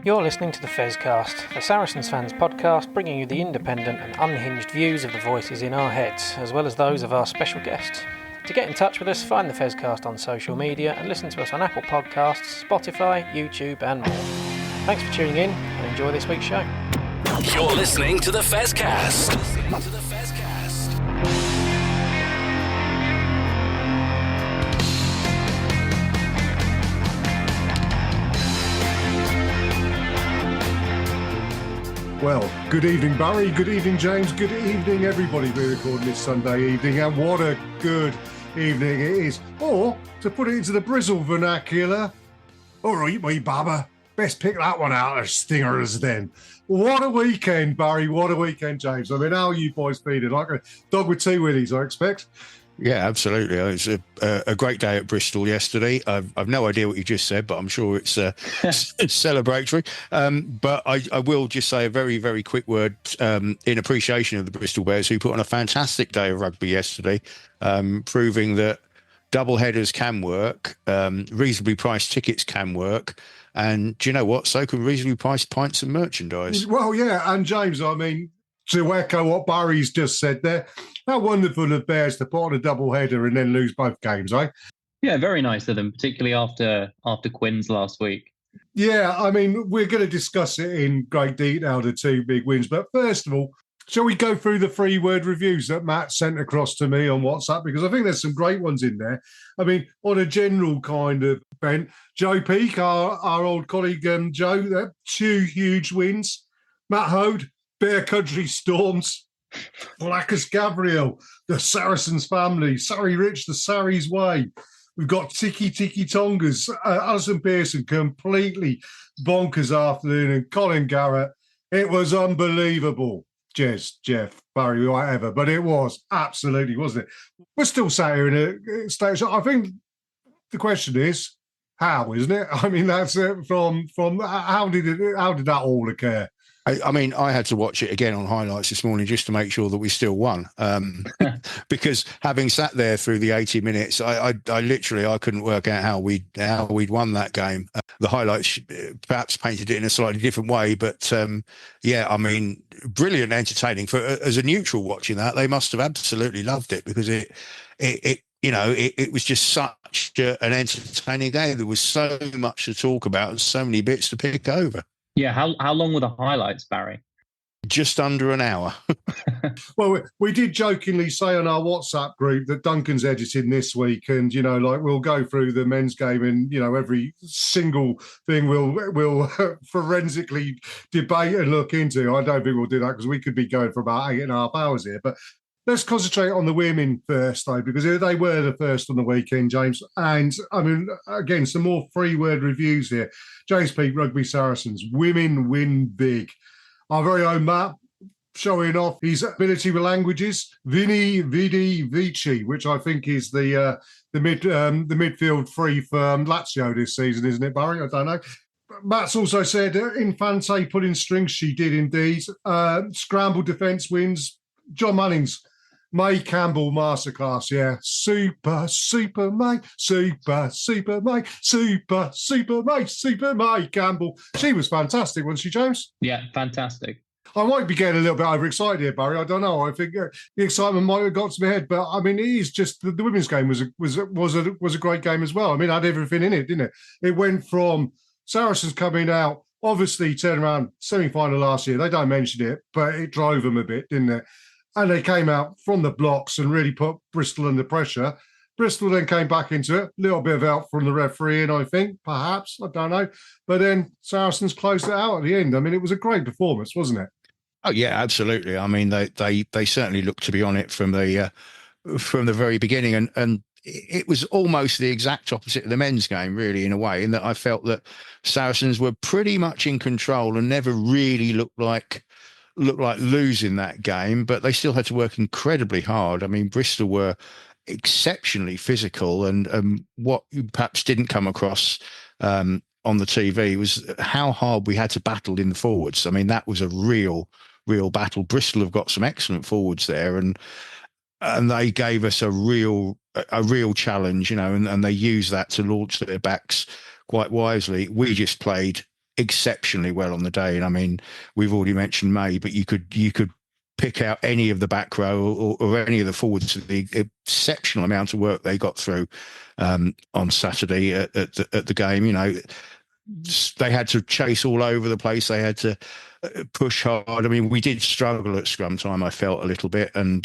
You're listening to the Fezcast, the Saracens fans podcast bringing you the independent and unhinged views of the voices in our heads, as well as those of our special guests. To get in touch with us, find the Fezcast on social media and listen to us on Apple Podcasts, Spotify, YouTube and more. Thanks for tuning in and enjoy this week's show. You're listening to the Fezcast. Well, good evening, Barry. Good evening, James. Good evening, everybody. We're recording this Sunday evening, and what a good evening it is. Or, to put it into the Bristol vernacular, all right, my baba, best pick that one out of stingers then. What a weekend, Barry. What a weekend, James. I mean, how are you boys feeling? Like a dog with two willies, I expect. Yeah, absolutely. It was a great day at Bristol yesterday. I've no idea what you just said, but I'm sure it's celebratory. But I will just say a very, very quick word in appreciation of the Bristol Bears, who put on a fantastic day of rugby yesterday, proving that double headers can work, reasonably priced tickets can work, and do you know what? So can reasonably priced pints and merchandise. Well, yeah, and James, I mean, to echo what Barry's just said there, how wonderful of Bears to put on a double header and then lose both games, eh? Yeah, very nice of them, particularly after Quinn's last week. Yeah, I mean, we're going to discuss it in great detail, the two big wins. But first of all, shall we go through the 3-word reviews that Matt sent across to me on WhatsApp? Because I think there's some great ones in there. I mean, on a general kind of bent, Joe Peake, our old colleague, Joe, 2 huge wins. Matt Hode, Bear Country Storms. Blackus Gabriel, the Saracens family. Surrey Rich, the Sarries way. We've got Tiki Tongas. Alison Pearson, completely bonkers afternoon. And Colin Garrett. It was unbelievable. Jez, Jeff, Barry, whatever. But it was absolutely, wasn't it? We're still sat here in a state. I think the question is, how, isn't it? I mean, that's it from how did that all occur? I mean, I had to watch it again on highlights this morning just to make sure that we still won. Because having sat there through the 80 minutes, I literally couldn't work out how we'd won that game. The highlights perhaps painted it in a slightly different way, but yeah, I mean, brilliant, entertaining. As a neutral watching that, they must have absolutely loved it because it was just such an entertaining game. There was so much to talk about and so many bits to pick over. Yeah, how long were the highlights, Barry? Just under an hour. Well, we did jokingly say on our WhatsApp group that Duncan's editing this week, and we'll go through the men's game, and every single thing we'll forensically debate and look into. I don't think we'll do that because we could be going for about 8.5 hours here, but. Let's concentrate on the women first, though, because they were the first on the weekend, James. And, I mean, again, some more 3-word reviews here. James Peake, Rugby Saracens, women win big. Our very own Matt showing off his ability with languages. Vini, Vidi, Vici, which I think is the midfield free for Lazio this season, isn't it, Barry? I don't know. Matt's also said, Infante pulling strings, she did indeed. Scramble defence wins. John Manning's May Campbell masterclass, yeah. Super May Campbell. She was fantastic, wasn't she, James? Yeah, fantastic. I might be getting a little bit overexcited here, Barry. I don't know. I think the excitement might have got to my head, but I mean, it is just the women's game was a great game as well. I mean, it had everything in it, didn't it? It went from Saracens coming out, obviously turned around semi-final last year. They don't mention it, but it drove them a bit, didn't it? And they came out from the blocks and really put Bristol under pressure. Bristol then came back into it. A little bit of help from the referee, and I think, perhaps, I don't know. But then Saracens closed it out at the end. I mean, it was a great performance, wasn't it? Oh, yeah, absolutely. I mean, they certainly looked to be on it from the very beginning. And it was almost the exact opposite of the men's game, really, in a way, in that I felt that Saracens were pretty much in control and never really looked like losing that game, but they still had to work incredibly hard. I mean, Bristol were exceptionally physical, and what perhaps didn't come across on the TV was how hard we had to battle in the forwards. I mean, that was a real battle. Bristol have got some excellent forwards there, and they gave us a real challenge, and they used that to launch their backs quite wisely. We just played exceptionally well on the day. And I mean, we've already mentioned May, but you could pick out any of the back row or any of the forwards. The exceptional amount of work they got through on Saturday at the game. You know, they had to chase all over the place. They had to push hard. I mean, we did struggle at scrum time, I felt, a little bit, and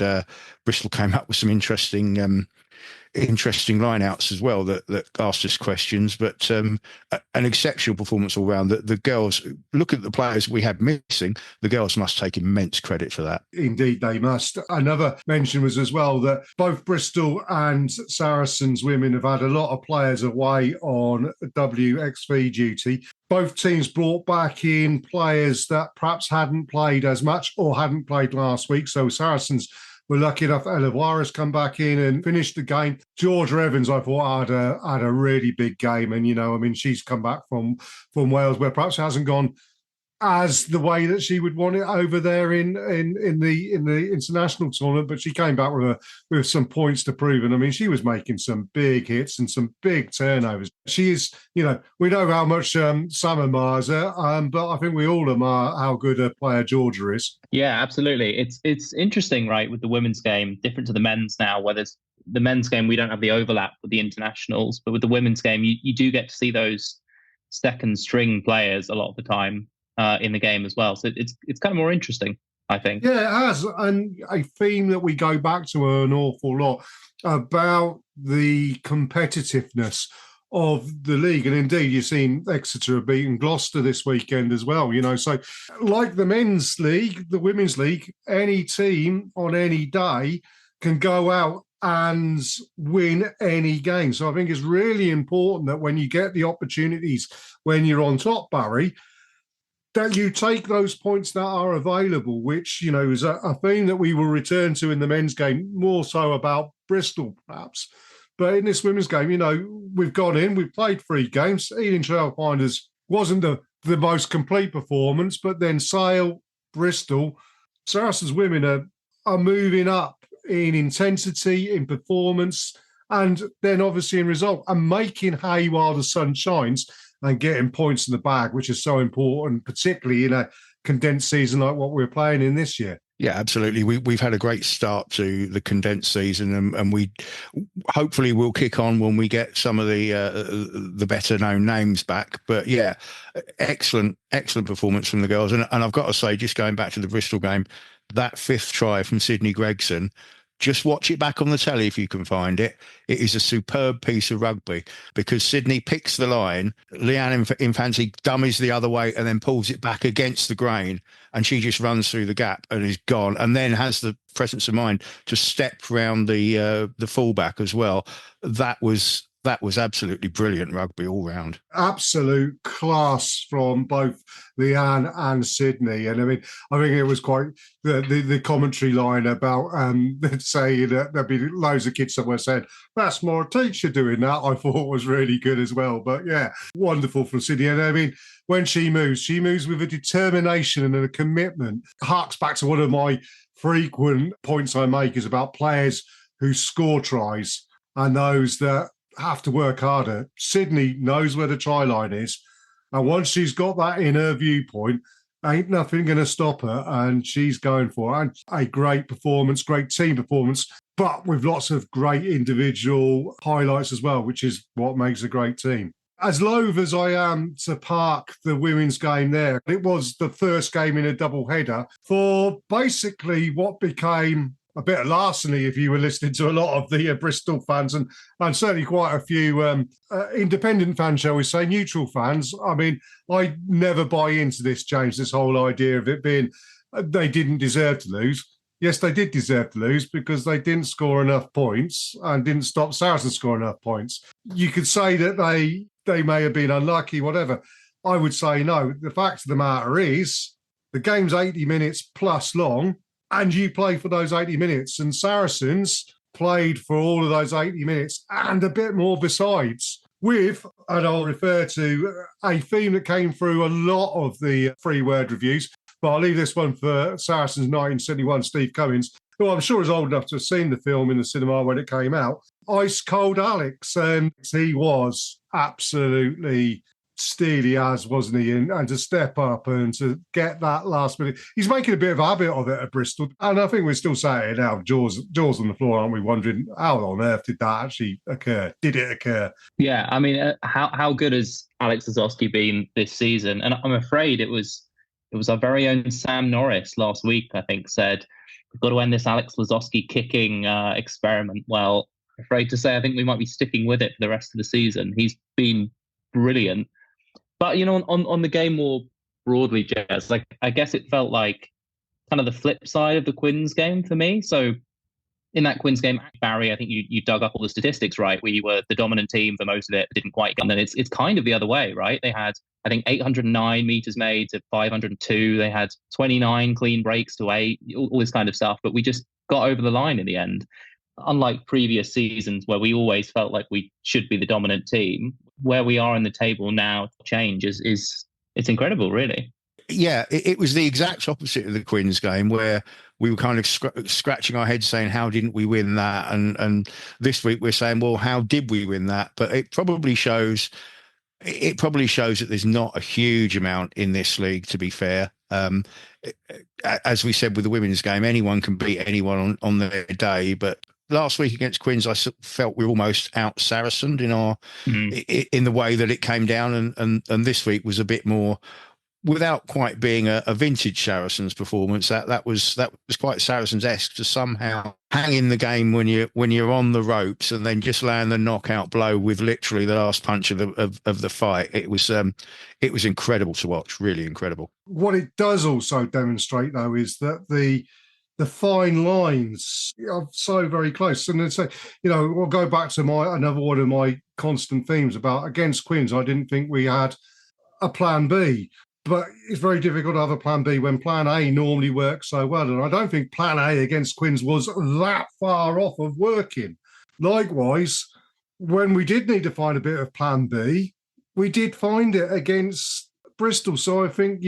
Bristol came up with some interesting line-outs as well that asked us questions, but an exceptional performance all round. The girls, look at the players we had missing, the girls must take immense credit for that. Indeed, they must. Another mention was as well that both Bristol and Saracens women have had a lot of players away on WXV duty. Both teams brought back in players that perhaps hadn't played as much or hadn't played last week. So Saracens were lucky enough. Elevara's come back in and finished the game. Georgia Evans, I thought, had a really big game. And, you know, I mean, she's come back from Wales, where perhaps it hasn't gone as the way that she would want it over there in the international tournament, but she came back with some points to prove. And I mean, she was making some big hits and some big turnovers. She is, you know, we know how much Sam admires her, but I think we all admire how good a player Georgia is. Yeah, absolutely. It's interesting, right, with the women's game, different to the men's now, where there's the men's game, we don't have the overlap with the internationals, but with the women's game, you do get to see those second string players a lot of the time in the game as well. So it's kind of more interesting, I think. Yeah, it has. And a theme that we go back to an awful lot about the competitiveness of the league. And indeed, you've seen Exeter have beaten Gloucester this weekend as well, you know. So like the men's league, the women's league, any team on any day can go out and win any game. So I think it's really important that when you get the opportunities when you're on top, Barry, that you take those points that are available, which, you know, is a theme that we will return to in the men's game, more so about Bristol, perhaps. But in this women's game, you know, we've gone in, we've played 3 games. Ealing Trailfinders wasn't the most complete performance, but then Sale, Bristol, Saracens women are moving up in intensity, in performance, and then obviously in result, and making hay while the sun shines, and getting points in the bag, which is so important, particularly in a condensed season like what we're playing in this year. Yeah, absolutely. We've had a great start to the condensed season, and we hopefully will kick on when we get some of the better known names back. But yeah, excellent performance from the girls. And I've got to say, just going back to the Bristol game, that 5th try from Sydney Gregson, just watch it back on the telly if you can find it. It is a superb piece of rugby because Sydney picks the line, Leanne Infanti dummies the other way and then pulls it back against the grain, and she just runs through the gap and is gone, and then has the presence of mind to step round the fullback as well. That was absolutely brilliant rugby all round. Absolute class from both Leanne and Sydney. And I mean, I think it was quite the commentary line about saying that there'd be loads of kids somewhere saying, that's more teacher doing that, I thought was really good as well. But yeah, wonderful from Sydney. And I mean, when she moves with a determination and a commitment. Harks back to one of my frequent points I make is about players who score tries and those that have to work harder. Sydney knows where the try line is, and once she's got that in her viewpoint, ain't nothing going to stop her, and she's going for it. And a great performance, great team performance, but with lots of great individual highlights as well, which is what makes a great team. As loath as I am to park the women's game there, it was the first game in a double header for basically what became a bit of larceny if you were listening to a lot of the Bristol fans and certainly quite a few independent fans, shall we say, neutral fans. I mean, I never buy into this, James, this whole idea of it being they didn't deserve to lose. Yes, they did deserve to lose because they didn't score enough points and didn't stop Saracens scoring enough points. You could say that they may have been unlucky, whatever. I would say no. The fact of the matter is the game's 80 minutes plus long, and you play for those 80 minutes. And Saracens played for all of those 80 minutes and a bit more besides, with, and I'll refer to a theme that came through a lot of the free word reviews, but I'll leave this one for Saracens 1971, Steve Cummins, who I'm sure is old enough to have seen the film in the cinema when it came out. Ice Cold Alex, and he was absolutely steely as, wasn't he? And to step up and to get that last minute. He's making a bit of a habit of it at Bristol. And I think we're still saying it now, jaws on the floor, aren't we? Wondering how on earth did that actually occur? Did it occur? Yeah, I mean, how good has Alex Lozowski been this season? And I'm afraid it was our very own Sam Norris last week, I think, said, we've got to end this Alex Lozowski kicking experiment. Well, I'm afraid to say, I think we might be sticking with it for the rest of the season. He's been brilliant. But, on the game more broadly, Jez, like, I guess it felt like kind of the flip side of the Quins game for me. So in that Quins game, Barry, I think you dug up all the statistics, right? We were the dominant team for most of it, didn't quite get. And then it's kind of the other way, right? They had, I think, 809 meters made to 502. They had 29 clean breaks to 8, all this kind of stuff. But we just got over the line in the end. Unlike previous seasons where we always felt like we should be the dominant team, where we are in the table now, change is it's incredible, really. Yeah, it was the exact opposite of the Quins game, where we were kind of scratching our heads saying, how didn't we win that? And this week we're saying, well, how did we win that? But it probably shows that there's not a huge amount in this league, to be fair. As we said with the women's game, anyone can beat anyone on their day, but last week against Quins, I felt we were almost out Saracened in the way that it came down, and this week was a bit more, without quite being a vintage Saracens performance. That was quite Saracens-esque to somehow hang in the game when you're on the ropes and then just land the knockout blow with literally the last punch of the fight. It was incredible to watch, really incredible. What it does also demonstrate, though, is that the fine lines are so very close. And so, we'll go back to another one of my constant themes about against Quins. I didn't think we had a plan B, but it's very difficult to have a plan B when plan A normally works so well. And I don't think plan A against Quins was that far off of working. Likewise, when we did need to find a bit of plan B, we did find it against Bristol. So I think,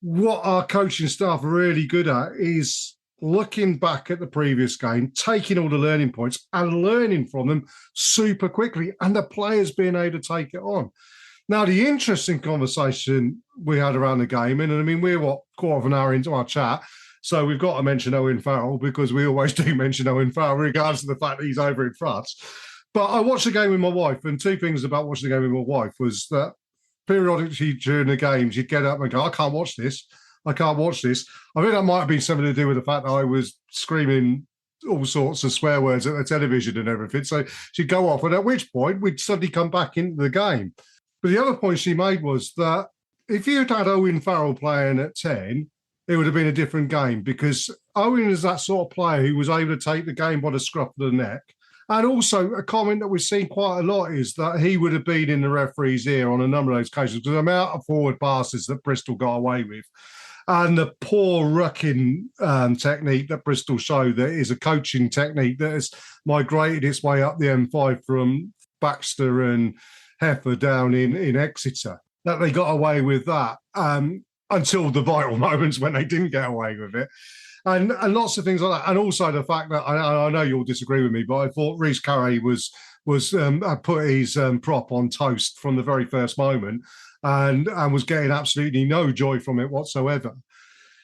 what our coaching staff are really good at is looking back at the previous game, taking all the learning points and learning from them super quickly, and the players being able to take it on. Now, the interesting conversation we had around the game, and I mean, we're quarter of an hour into our chat, so we've got to mention Owen Farrell, because we always do mention Owen Farrell, regardless of the fact that he's over in France. But I watched the game with my wife, and two things about watching the game with my wife was that periodically during the games, you'd get up and go, I can't watch this. I think that might have been something to do with the fact that I was screaming all sorts of swear words at the television and everything. So she'd go off, and at which point we'd suddenly come back into the game. But the other point she made was that if you'd had Owen Farrell playing at 10, it would have been a different game, because Owen is that sort of player who was able to take the game by the scruff of the neck. And also a comment that we've seen quite a lot is that he would have been in the referee's ear on a number of those occasions, because the amount of forward passes that Bristol got away with and the poor rucking technique that Bristol showed, that is a coaching technique that has migrated its way up the M5 from Baxter and Heifer down in Exeter, that they got away with that until the vital moments when they didn't get away with it. And lots of things like that. And also the fact that, I know you'll disagree with me, but I thought Rhys Carey was put his prop on toast from the very first moment and was getting absolutely no joy from it whatsoever.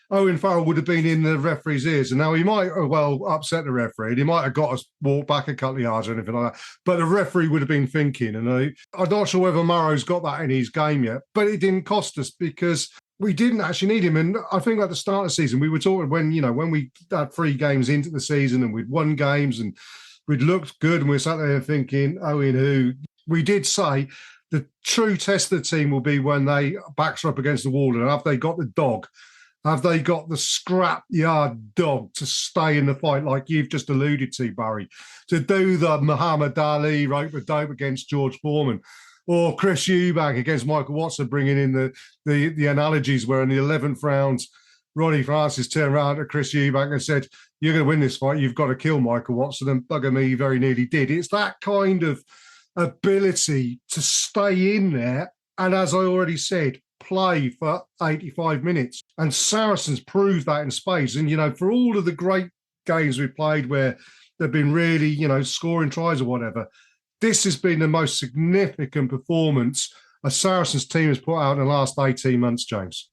Owen Farrell would have been in the referee's ears, and now he might have upset the referee, and he might have got us walk back a couple of yards or anything like that. But the referee would have been thinking, and I'm not sure whether Murrow's got that in his game yet, but it didn't cost us because we didn't actually need him. And I think at the start of the season, we were talking when we had 3 games into the season and we'd won games and we'd looked good, and we sat there thinking, Owen, who we did say the true test of the team will be when they backs are up against the wall, and have they got the dog? Have they got the scrap-yard dog to stay in the fight, like you've just alluded to, Barry, to do the Muhammad Ali rope-a-dope against George Foreman, or Chris Eubank against Michael Watson, bringing in the analogies where in the 11th round, Ronnie Francis turned around to Chris Eubank and said, you're going to win this fight, you've got to kill Michael Watson, and bugger me, he very nearly did. It's that kind of ability to stay in there, and as I already said, play for 85 minutes. And Saracens proved that in spades. And, for all of the great games we've played where they've been really, scoring tries or whatever, this has been the most significant performance a Saracens team has put out in the last 18 months, James.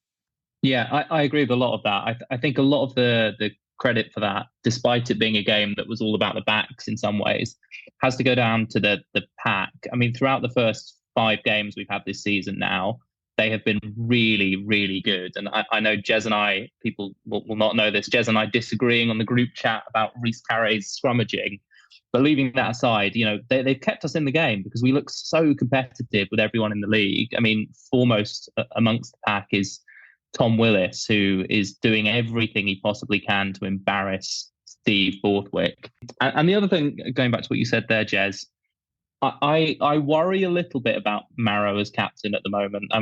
Yeah, I agree with a lot of that. I think a lot of the credit for that, despite it being a game that was all about the backs in some ways, has to go down to the pack. I mean, throughout the first 5 games we've had this season now, they have been really, really good. And I know Jez and I, people will not know this, Jez and I disagreeing on the group chat about Reece Carey's scrummaging. But leaving that aside, you know, they've kept us in the game because we look so competitive with everyone in the league. I mean, foremost amongst the pack is Tom Willis, who is doing everything he possibly can to embarrass Steve Borthwick. And the other thing, going back to what you said there, Jez, I worry a little bit about Marrow as captain at the moment.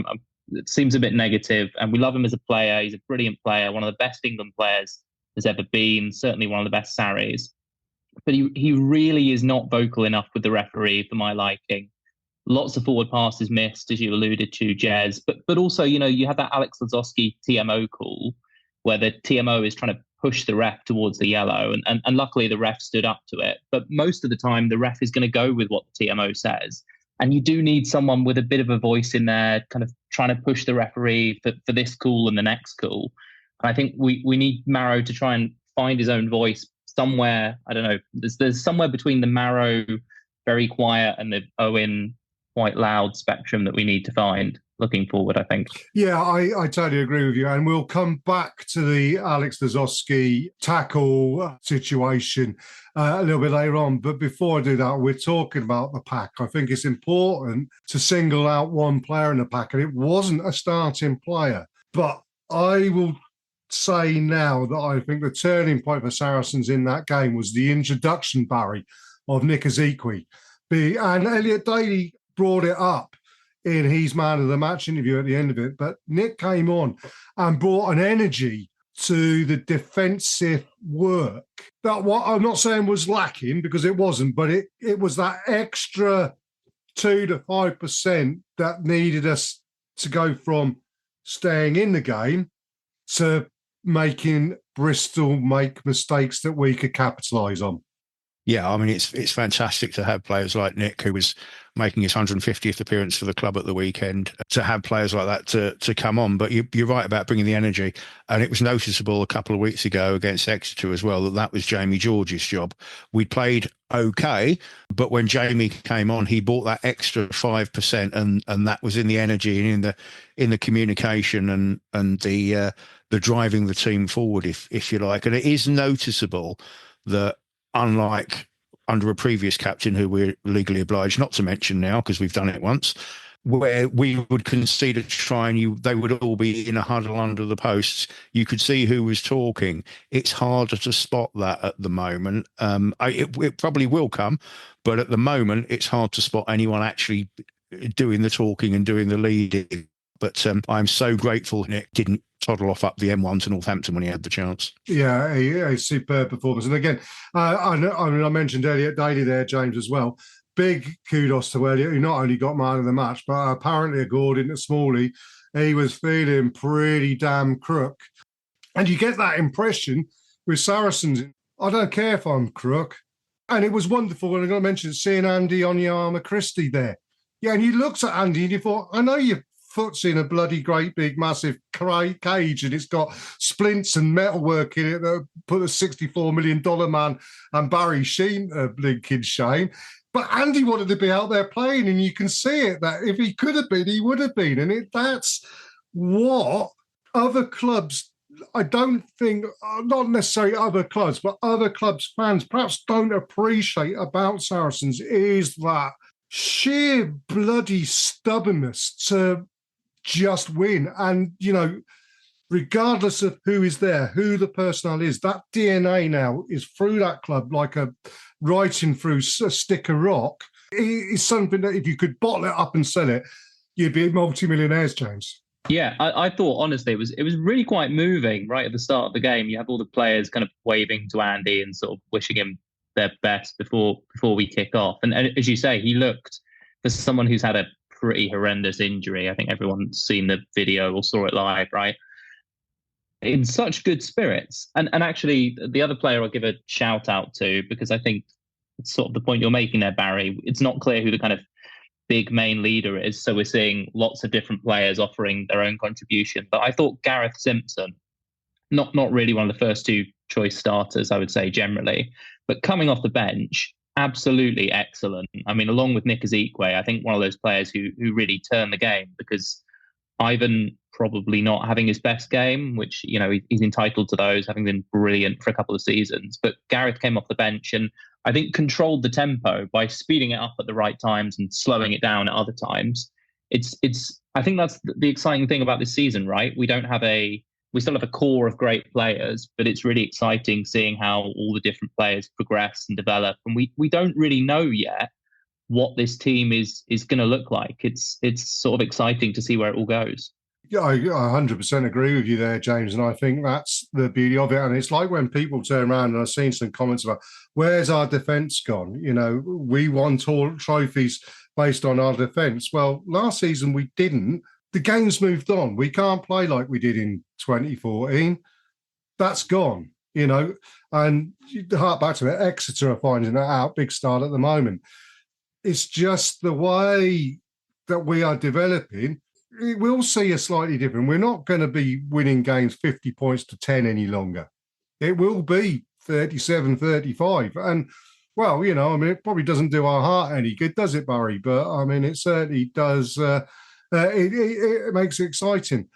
It seems a bit negative, and we love him as a player. He's a brilliant player, one of the best England players there's ever been, certainly one of the best Sarries. But he really is not vocal enough with the referee for my liking. Lots of forward passes missed, as you alluded to, Jez. But also, you know, you have that Alex Lazowski TMO call where the TMO is trying to push the ref towards the yellow. And luckily the ref stood up to it. But most of the time, the ref is going to go with what the TMO says. And you do need someone with a bit of a voice in there, kind of trying to push the referee for this call and the next call. And I think we need Marrow to try and find his own voice somewhere. I don't know. There's somewhere between the Marrow very quiet and the Owen quite loud spectrum that we need to find looking forward, I think. Yeah, I totally agree with you. And we'll come back to the Alex Lazowski tackle situation a little bit later on. But before I do that, we're talking about the pack. I think it's important to single out one player in the pack, and it wasn't a starting player. But I will say now that I think the turning point for Saracens in that game was the introduction, Barry, of Nick Ezekwi. And Elliot Daly brought it up in his man of the match interview at the end of it. But Nick came on and brought an energy to the defensive work that what I'm not saying was lacking, because it wasn't, but it was that extra 2 to 5% that needed us to go from staying in the game to making Bristol make mistakes that we could capitalise on. Yeah, I mean, it's fantastic to have players like Nick, who was making his 150th appearance for the club at the weekend, to have players like that to come on. But you're right about bringing the energy. And it was noticeable a couple of weeks ago against Exeter as well that was Jamie George's job. We played okay, but when Jamie came on, he brought that extra 5%, and that was in the energy and in the communication and the driving the team forward, if you like. And it is noticeable that, unlike under a previous captain who we're legally obliged not to mention now because we've done it once, where we would concede a try and they would all be in a huddle under the posts, you could see who was talking. It's harder to spot that at the moment. It probably will come, but at the moment it's hard to spot anyone actually doing the talking and doing the leading. But I'm so grateful Nick didn't toddle off up the M1 to Northampton when he had the chance. Yeah, a superb performance. And again, I mentioned Elliot Daly there, James, as well. Big kudos to Elliot, who not only got man of the match, but apparently, according to Smalley, he was feeling pretty damn crook. And you get that impression with Saracens. I don't care if I'm crook. And it was wonderful when I got to mention seeing Andy Onyama Christie there. Yeah, and you looked at Andy and you thought, I know your foot's in a bloody great big massive cage and it's got splints and metalwork in it that put a $64 million man and Barry Sheen a blinking shame. But Andy wanted to be out there playing, and you can see it, that if he could have been, he would have been. And that's what other clubs, I don't think, not necessarily other clubs, but other clubs' fans perhaps don't appreciate about Saracens, is that sheer bloody stubbornness to just win. And, you know, regardless of who is there, who the personnel is, that DNA now is through that club like a writing through a stick of rock. It's something that if you could bottle it up and sell it, you'd be multi-millionaires, James. Yeah, I thought, honestly, it was really quite moving right at the start of the game. You have all the players kind of waving to Andy and sort of wishing him their best before we kick off. And as you say, he looked, for someone who's had a pretty horrendous injury, I think everyone's seen the video or saw it live, right? In such good spirits. And actually, the other player I'll give a shout out to, because I think it's sort of the point you're making there, Barry. It's not clear who the kind of big main leader is. So we're seeing lots of different players offering their own contribution. But I thought Gareth Simpson, not really one of the first two choice starters, I would say generally, but coming off the bench, absolutely excellent. I mean, along with Nick Ezekwe, I think one of those players who really turned the game, because Ivan probably not having his best game, which, you know, he's entitled to those, having been brilliant for a couple of seasons. But Gareth came off the bench and I think controlled the tempo by speeding it up at the right times and slowing it down at other times. I think that's the exciting thing about this season, right? We still have a core of great players, but it's really exciting seeing how all the different players progress and develop. And we don't really know yet what this team is going to look like. It's sort of exciting to see where it all goes. Yeah, I 100% agree with you there, James. And I think that's the beauty of it. And it's like when people turn around, and I've seen some comments about, where's our defence gone? You know, we won trophies based on our defence. Well, last season we didn't. The game's moved on. We can't play like we did in 2014. That's gone, you know. And hark back to it, Exeter are finding that out, big start at the moment. It's just the way that we are developing. We'll see a slightly different. We're not going to be winning games 50 points to 10 any longer. It will be 37, 35. And, well, you know, I mean, it probably doesn't do our heart any good, does it, Barry? But, I mean, it certainly does. It makes it exciting.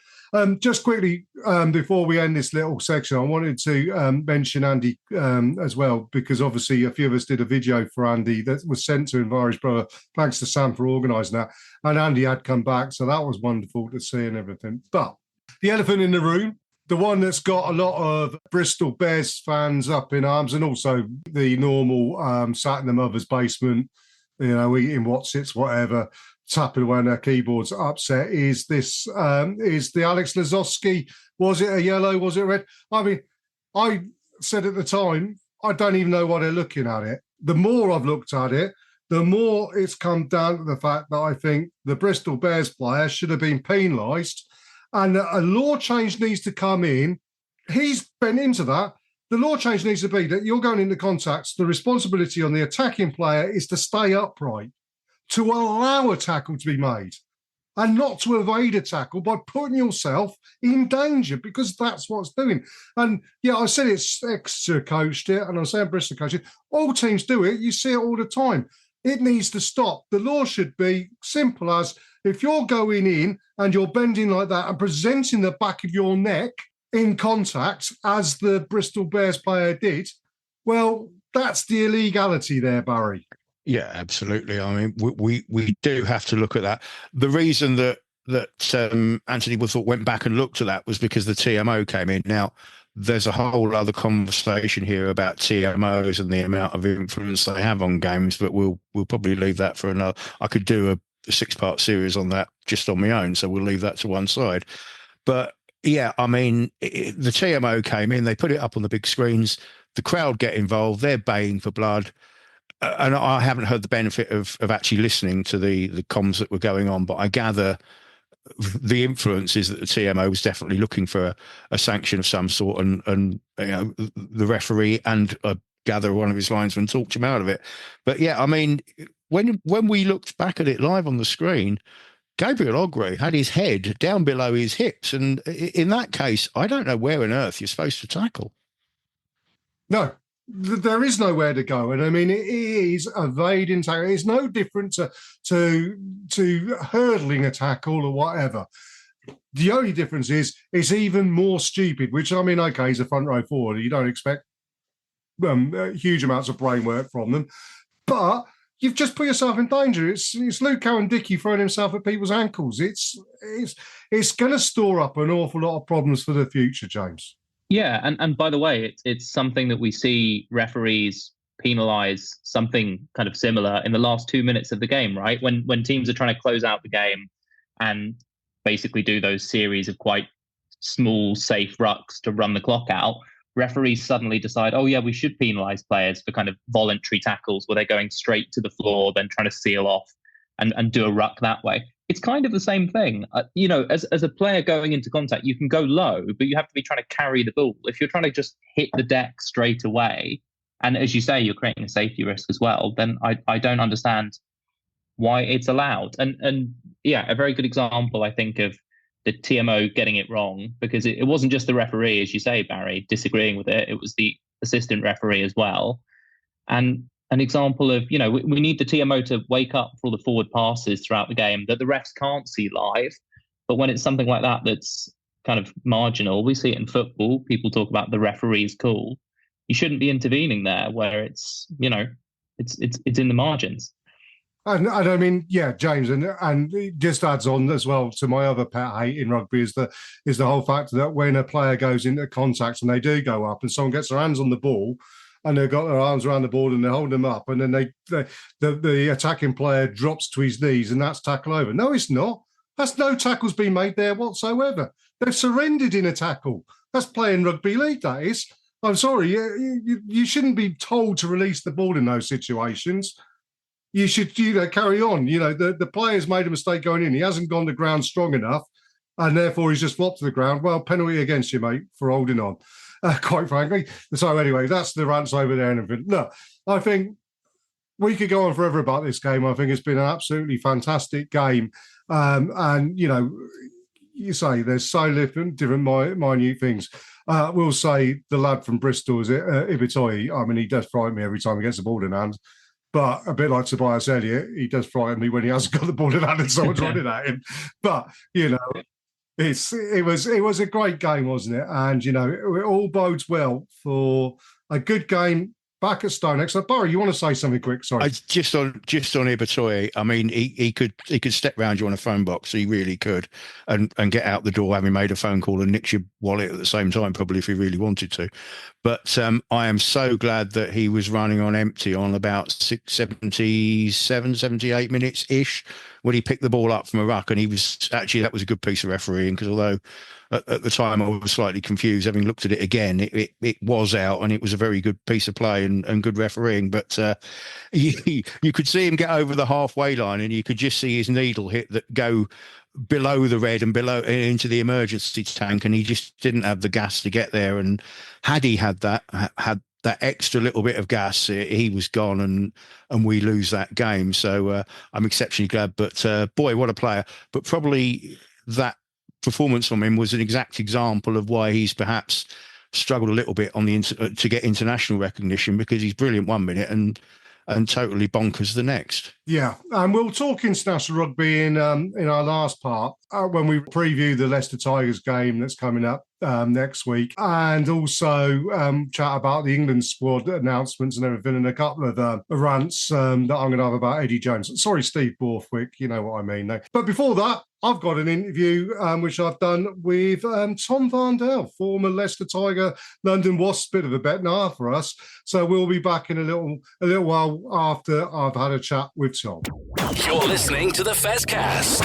Just quickly, before we end this little section, I wanted to mention Andy as well, because obviously a few of us did a video for Andy that was sent to him via his brother. Thanks to Sam for organising that. And Andy had come back, so that was wonderful to see and everything. But the elephant in the room, the one that's got a lot of Bristol Bears fans up in arms, and also the normal sat in the mother's basement, you know, eating whatsits, whatever, tapping away on their keyboards, upset, is the Alex Lazowski. Was it a yellow? Was it red? I mean, I said at the time, I don't even know why they're looking at it. The more I've looked at it, the more it's come down to the fact that I think the Bristol Bears player should have been penalised, and a law change needs to come in. He's bent into that. The law change needs to be that you're going into contacts. The responsibility on the attacking player is to stay upright, to allow a tackle to be made, and not to evade a tackle by putting yourself in danger, because that's what's doing. And yeah, I said it's Exeter coached it, and I'm saying Bristol coached it. All teams do it. You see it all the time. It needs to stop. The law should be simple as, if you're going in and you're bending like that and presenting the back of your neck in contact, as the Bristol Bears player did, well, that's the illegality there, Barry. Yeah, absolutely. I mean, we do have to look at that. The reason that Anthony Woodthorpe went back and looked at that was because the TMO came in. Now, there's a whole other conversation here about TMOs and the amount of influence they have on games, but we'll probably leave that for another. I could do a 6-part series on that just on my own, so we'll leave that to one side. But yeah, I mean, the TMO came in, they put it up on the big screens, the crowd get involved, they're baying for blood. And I haven't heard the benefit of actually listening to the comms that were going on, but I gather the influence is that the TMO was definitely looking for a sanction of some sort, and you know, the referee and I gather one of his linesmen talked him out of it. But yeah, I mean, when we looked back at it live on the screen, Gabriel Ogre had his head down below his hips, and in that case, I don't know where on earth you're supposed to tackle. No. There is nowhere to go, and I mean, it is evading tackle. It's no different to hurdling a tackle or whatever. The only difference is it's even more stupid. Which, I mean, okay, he's a front row forward. You don't expect huge amounts of brain work from them, but you've just put yourself in danger. It's Luke Cowan-Dickey throwing himself at people's ankles. It's going to store up an awful lot of problems for the future, James. Yeah, and by the way, it's something that we see referees penalise something kind of similar in the last 2 minutes of the game, right? When teams are trying to close out the game and basically do those series of quite small, safe rucks to run the clock out, referees suddenly decide, oh yeah, we should penalise players for kind of voluntary tackles where they're going straight to the floor, then trying to seal off and do a ruck that way. It's kind of the same thing. You know, as a player going into contact, you can go low, but you have to be trying to carry the ball. If you're trying to just hit the deck straight away, and as you say, you're creating a safety risk as well, then I don't understand why it's allowed. And yeah, a very good example, I think, of the TMO getting it wrong, because it wasn't just the referee, as you say, Barry, disagreeing with it. It was the assistant referee as well. And an example of, we need the TMO to wake up for all the forward passes throughout the game that the refs can't see live. But when it's something like that that's kind of marginal, we see it in football. People talk about the referee's call. You shouldn't be intervening there where it's, it's in the margins. And I mean, yeah, James, and it just adds on as well to my other pet hate in rugby is the whole fact that when a player goes into contact and they do go up and someone gets their hands on the ball and they've got their arms around the board and they're holding them up, and then the attacking player drops to his knees and that's tackle over. No, it's not. That's no tackle's been made there whatsoever. They've surrendered in a tackle. That's playing rugby league, that is. I'm sorry, you shouldn't be told to release the ball in those situations. You should, carry on. The player's made a mistake going in. He hasn't gone to ground strong enough, and therefore he's just flopped to the ground. Well, penalty against you, mate, for holding on, quite frankly. So anyway, that's the rants over there. And look, I think we could go on forever about this game. I think it's been an absolutely fantastic game. And, you say there's so different minute things. We'll say the lad from Bristol, is it, Ibitoye? I mean, he does frighten me every time he gets the ball in hand. But a bit like Tobias Elliott, he does frighten me when he hasn't got the ball in hand and someone's running at him. But, it was a great game, wasn't it? And, it all bodes well for a good game back at StoneX. So, Barry, you want to say something quick? Sorry. Just on Ibitoye, I mean, he could step round you on a phone box. He really could, and get out the door having made a phone call and nick your wallet at the same time, probably, if he really wanted to. But I am so glad that he was running on empty on about 78 minutes-ish when he picked the ball up from a ruck. And that was a good piece of refereeing, because although at the time I was slightly confused, having looked at it again, it was out, and it was a very good piece of play and good refereeing. But you could see him get over the halfway line, and you could just see his needle hit that go below the red and below into the emergency tank, and he just didn't have the gas to get there. And had he had that extra little bit of gas, he was gone, and we lose that game. So I'm exceptionally glad. But boy, what a player! But probably that performance from him was an exact example of why he's perhaps struggled a little bit on to get international recognition, because he's brilliant one minute and totally bonkers the next. Yeah, and we'll talk international rugby in our last part when we preview the Leicester Tigers game that's coming up next week, and also chat about the England squad announcements and everything, and a couple of rants that I'm going to have about Eddie Jones. Sorry, Steve Borthwick, you know what I mean. But before that, I've got an interview which I've done with Tom Varndell, former Leicester Tiger, London Wasps, bit of a bet now for us. So we'll be back in a little while after I've had a chat with Tom. You're listening to the Fezcast.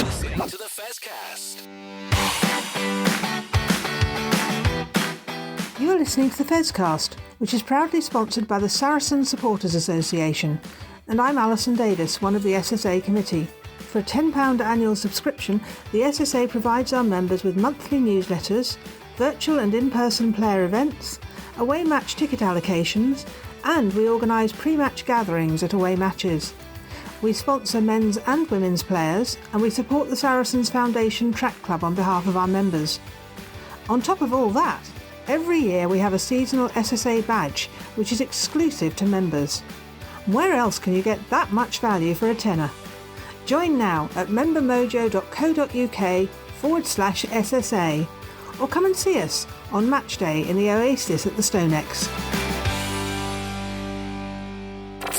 You're listening to the Fezcast, which is proudly sponsored by the Saracen Supporters Association, and I'm Alison Davis, one of the SSA committee. For a £10 annual subscription, the SSA provides our members with monthly newsletters, virtual and in-person player events, away match ticket allocations, and we organise pre-match gatherings at away matches. We sponsor men's and women's players, and we support the Saracens Foundation Track Club on behalf of our members. On top of all that, every year we have a seasonal SSA badge, which is exclusive to members. Where else can you get that much value for a tenner? Join now at membermojo.co.uk/SSA, or come and see us on match day in the Oasis at the StoneX.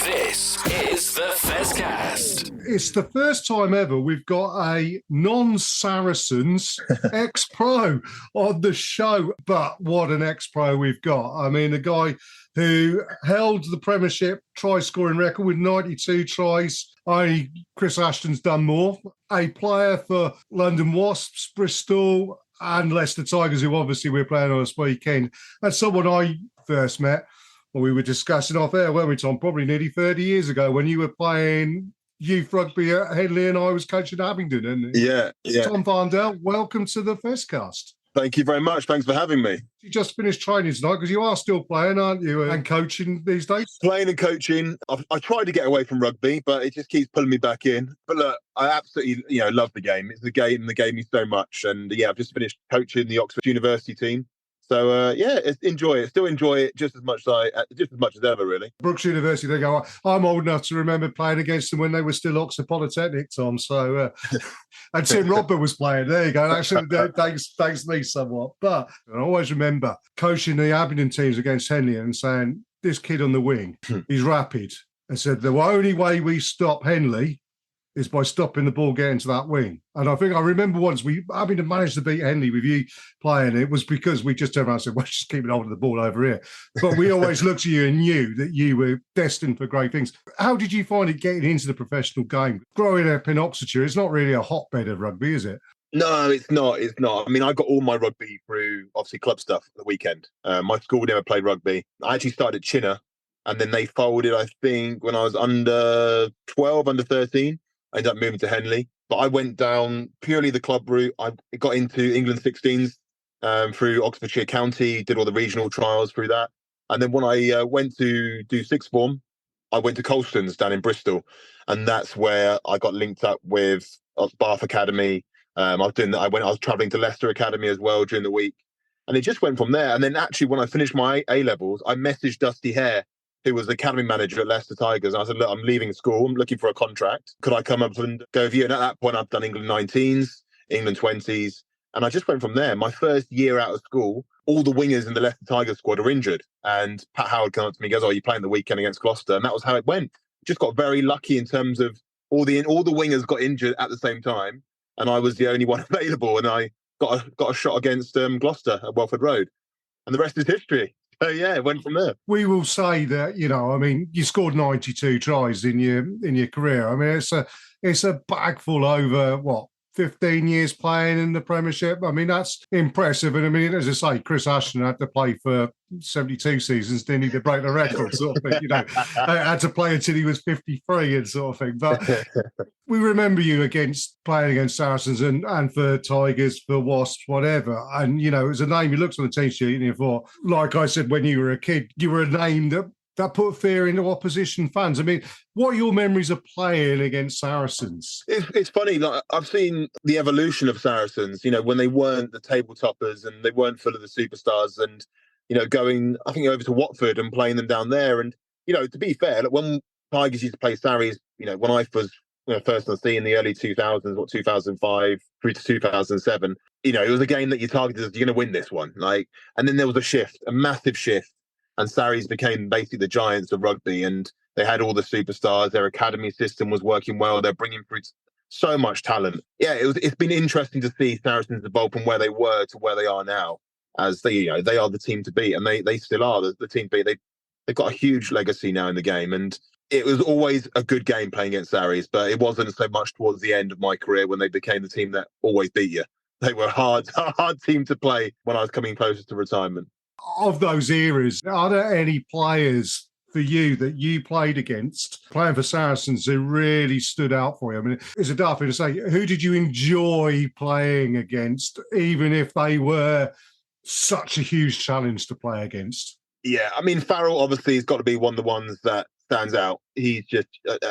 This is the Fezcast. It's the first time ever we've got a non-Saracens ex-pro on the show. But what an ex-pro we've got. I mean, a guy who held the Premiership try-scoring record with 92 tries. Only Chris Ashton's done more. A player for London Wasps, Bristol and Leicester Tigers, who obviously we're playing on this weekend. And someone I first met, when we were discussing off air, weren't we, Tom? Probably nearly 30 years ago when you were playing youth rugby at Headley and I was coaching at Abingdon. And yeah. Tom Varndell, welcome to the Fezcast. Thank you very much. Thanks for having me. You just finished training tonight because you are still playing, aren't you? And coaching these days? Playing and coaching. I tried to get away from rugby, but it just keeps pulling me back in. But look, I absolutely, love the game. It's the game that gave me so much. And yeah, I've just finished coaching the Oxford University team. So enjoy it. Still enjoy it just as much as ever, really. Brooks University, they go. I'm old enough to remember playing against them when they were still Oxford Polytechnic, Tom. So, and Tim Rodber was playing. There you go. Actually, thanks me somewhat. But I always remember coaching the Abingdon teams against Henley and saying, "This kid on the wing, he's rapid." And said the only way we stop Henley is by stopping the ball getting to that wing. And I think I remember once Abingdon managed to beat Henley with you playing. It was because we just turned around and said, well, just keep hold of the ball over here. But we always looked at you and knew that you were destined for great things. How did you find it getting into the professional game? Growing up in Oxfordshire, it's not really a hotbed of rugby, is it? No, it's not. It's not. I mean, I got all my rugby through, obviously, club stuff at the weekend. My school never played rugby. I actually started at Chinner, and then they folded, I think, when I was under 12, under 13. I ended up moving to Henley, but I went down purely the club route. I got into England 16s through Oxfordshire County, did all the regional trials through that. And then when I went to do sixth form, I went to Colston's down in Bristol. And that's where I got linked up with Bath Academy. I was traveling to Leicester Academy as well during the week. And it just went from there. And then actually when I finished my A-levels, I messaged Dusty Hare, who was the academy manager at Leicester Tigers. And I said, look, I'm leaving school. I'm looking for a contract. Could I come up and go with you? And at that point, I've done England 19s, England 20s. And I just went from there. My first year out of school, all the wingers in the Leicester Tigers squad are injured. And Pat Howard came up to me and goes, you're playing the weekend against Gloucester. And that was how it went. Just got very lucky in terms of all the wingers got injured at the same time. And I was the only one available. And I got a shot against Gloucester at Welford Road. And the rest is history. So yeah, it went from there. We will say that, you scored 92 tries in your career. I mean, it's a bag full over 15 years playing in the Premiership. I mean, that's impressive. And I mean, as I say, Chris Ashton had to play for 72 seasons, didn't he, to break the record sort of thing, had to play until he was 53 and sort of thing. But we remember you playing against Saracens and for Tigers, for Wasps, whatever. And, it was a name you looked on the team sheet and you thought, like I said, when you were a kid, you were a name that put fear into opposition fans. I mean, what are your memories of playing against Saracens? It's funny. Like, I've seen the evolution of Saracens, when they weren't the table toppers and they weren't full of the superstars and, going, I think, over to Watford and playing them down there. And, to be fair, when Tigers used to play Sarries, when I was first on the scene in the early 2000s, 2005 through to 2007, it was a game that you targeted as, you're going to win this one. And then there was a massive shift. And Sarries became basically the giants of rugby, and they had all the superstars. Their academy system was working well. They're bringing through so much talent. Yeah, it's been interesting to see Saracens evolve from where they were to where they are now. As they are the team to beat, and they still are the team to beat. They've got a huge legacy now in the game, and it was always a good game playing against Sarries, but it wasn't so much towards the end of my career when they became the team that always beat you. They were a hard team to play when I was coming closer to retirement. Of those eras, are there any players for you that you played against, playing for Saracens, who really stood out for you? I mean, it's a daft thing to say, who did you enjoy playing against, even if they were such a huge challenge to play against? Yeah, I mean, Farrell obviously has got to be one of the ones that stands out. He's just,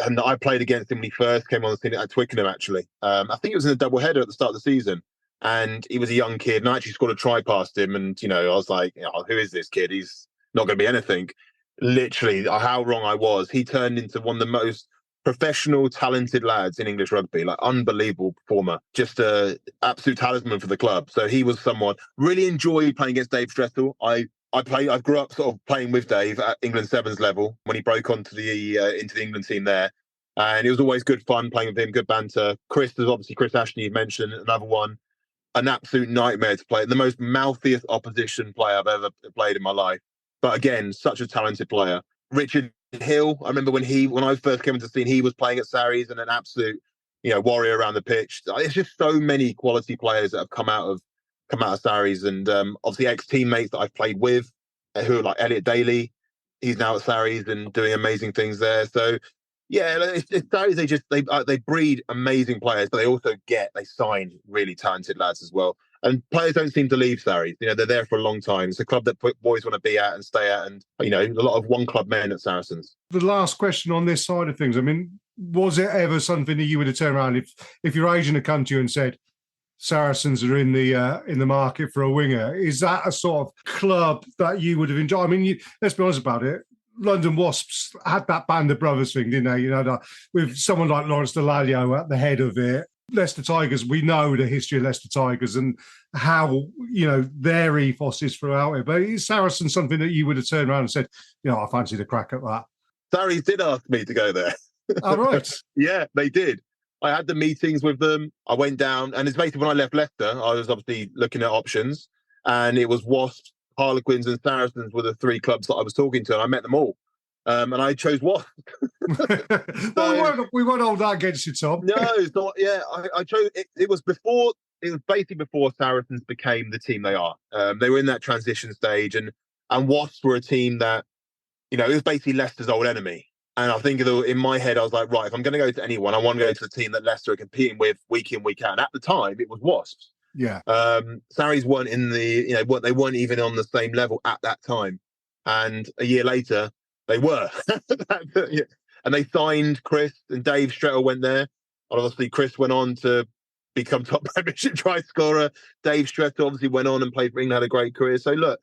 and I played against him when he first came on the scene at Twickenham, actually. I think it was in a doubleheader at the start of the season. And he was a young kid, and I actually scored a try past him. And, I was like, who is this kid? He's not going to be anything. Literally, how wrong I was. He turned into one of the most professional, talented lads in English rugby, unbelievable performer, just an absolute talisman for the club. So he was someone, really enjoyed playing against Dave Strethel. I grew up sort of playing with Dave at England Sevens level when he broke onto into the England team there. And it was always good fun playing with him, good banter. Chris Ashton, you mentioned, another one. An absolute nightmare to play. The most mouthiest opposition player I've ever played in my life. But again, such a talented player. Richard Hill, I remember when I first came into the scene, he was playing at Sarries and an absolute, warrior around the pitch. It's just so many quality players that have come out of Sarries, and obviously ex-teammates that I've played with, who are like Elliot Daly. He's now at Sarries and doing amazing things there. So yeah, Sarries, they breed amazing players, but they sign really talented lads as well. And players don't seem to leave Sarries. You know, they're there for a long time. It's a club that boys want to be at and stay at. And, you know, a lot of one-club men at Saracens. The last question on this side of things, I mean, was it ever something that you would have turned around if your agent had come to you and said, Saracens are in the market for a winger? Is that a sort of club that you would have enjoyed? I mean, let's be honest about it. London Wasps had that band of brothers thing, didn't they? You know, with someone like Lawrence Dallaglio at the head of it. Leicester Tigers, we know the history of Leicester Tigers and how, you know, their ethos is throughout it. But is Saracens something that you would have turned around and said, you know, I fancy the crack at that? Sarries did ask me to go there. Oh, right. Yeah, they did. I had the meetings with them. I went down, and it's basically when I left Leicester, I was obviously looking at options, and it was Wasps, Harlequins, and Saracens were the three clubs that I was talking to, and I met them all. And I chose Wasps. Well, we won't hold that against you, Tom. No, it's not. Yeah, I chose it. It was basically before Saracens became the team they are. They were in that transition stage, and Wasps were a team that, you know, it was basically Leicester's old enemy. And I think in my head, I was like, right, if I'm going to go to anyone, I want to go to the team that Leicester are competing with week in, week out. And at the time, it was Wasps. Yeah. Sarries weren't they weren't even on the same level at that time. And a year later, they were. And they signed Chris, and Dave Strettle went there. And obviously, Chris went on to become top Premiership try scorer. Dave Strettle obviously went on and played for England, had a great career. So look,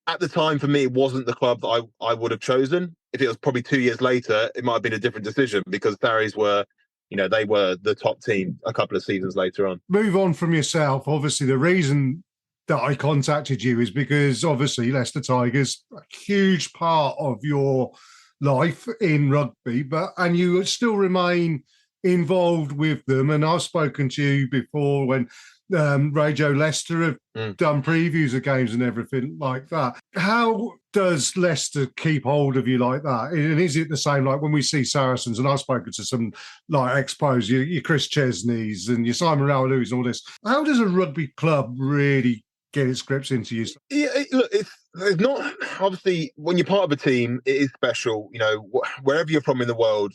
at the time, for me, it wasn't the club that I would have chosen. If it was probably 2 years later, it might have been a different decision, because Sarries were, you know, they were the top team a couple of seasons later on. Move on from yourself. Obviously, the reason that I contacted you is because obviously Leicester Tigers, a huge part of your life in rugby, and you still remain involved with them. And I've spoken to you before when Radio Leicester have done previews of games and everything like that. How does Leicester keep hold of you like that? And is it the same like when we see Saracens? And I've spoken to some like ex-pros, your Chris Chesneys and your Simon Raoulous and all this. How does a rugby club really get its grips into you? Yeah, look, it's not, obviously, when you're part of a team, it is special. You know, wherever you're from in the world,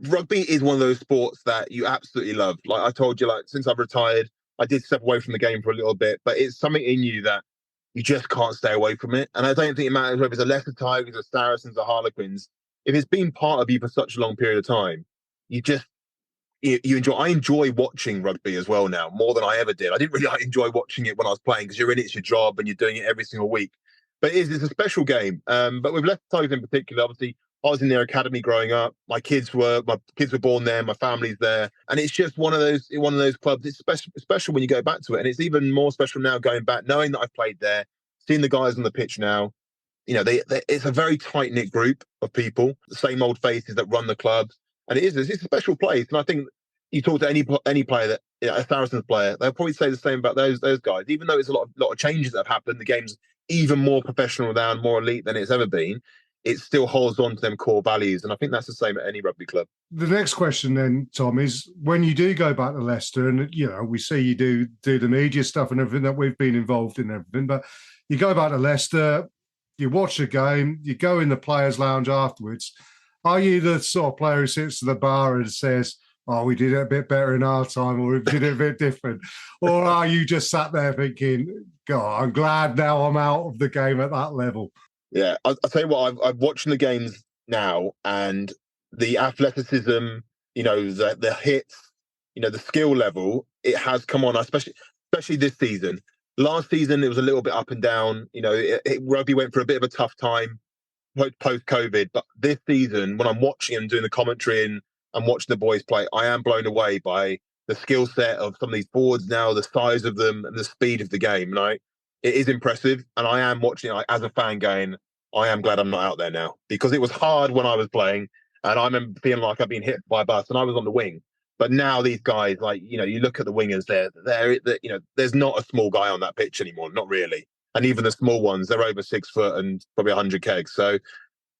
rugby is one of those sports that you absolutely love. Like I told you, like since I've retired, I did step away from the game for a little bit, but it's something in you that you just can't stay away from it. And I don't think it matters whether it's a Leicester Tigers or Saracens or Harlequins. If it's been part of you for such a long period of time, you enjoy. I enjoy watching rugby as well now, more than I ever did. I didn't really enjoy watching it when I was playing, because you're in it, it's your job, and you're doing it every single week. But it's a special game. But with Leicester Tigers in particular, obviously, I was in their academy growing up. My kids were born there. My family's there, and it's just one of those clubs. It's special when you go back to it, and it's even more special now going back, knowing that I've played there, seeing the guys on the pitch now. You know, it's a very tight knit group of people, the same old faces that run the club, and it's a special place. And I think you talk to any player that, you know, a Saracens player, they'll probably say the same about those guys. Even though it's a lot of changes that have happened, the game's even more professional now and more elite than it's ever been. It still holds on to them core values. And I think that's the same at any rugby club. The next question then, Tom, is when you do go back to Leicester, and, you know, we see you do the media stuff and everything that we've been involved in and everything, but you go back to Leicester, you watch the game, you go in the players' lounge afterwards. Are you the sort of player who sits to the bar and says, oh, we did it a bit better in our time, or we did it a bit different? Or are you just sat there thinking, God, I'm glad now I'm out of the game at that level? Yeah, I'll tell you what, I'm watching the games now, and the athleticism, you know, the hits, you know, the skill level, it has come on, especially this season. Last season, it was a little bit up and down. You know, rugby went for a bit of a tough time post-COVID. But this season, when I'm watching and doing the commentary and watching the boys play, I am blown away by the skill set of some of these forwards now, the size of them and the speed of the game. Right? It is impressive. And I am watching it as a fan going, I am glad I'm not out there now, because it was hard when I was playing. And I remember feeling like I've been hit by a bus, and I was on the wing. But now these guys, like, you know, you look at the wingers, they're you know, there's not a small guy on that pitch anymore, not really. And even the small ones, they're over 6 foot and probably 100 kegs. So,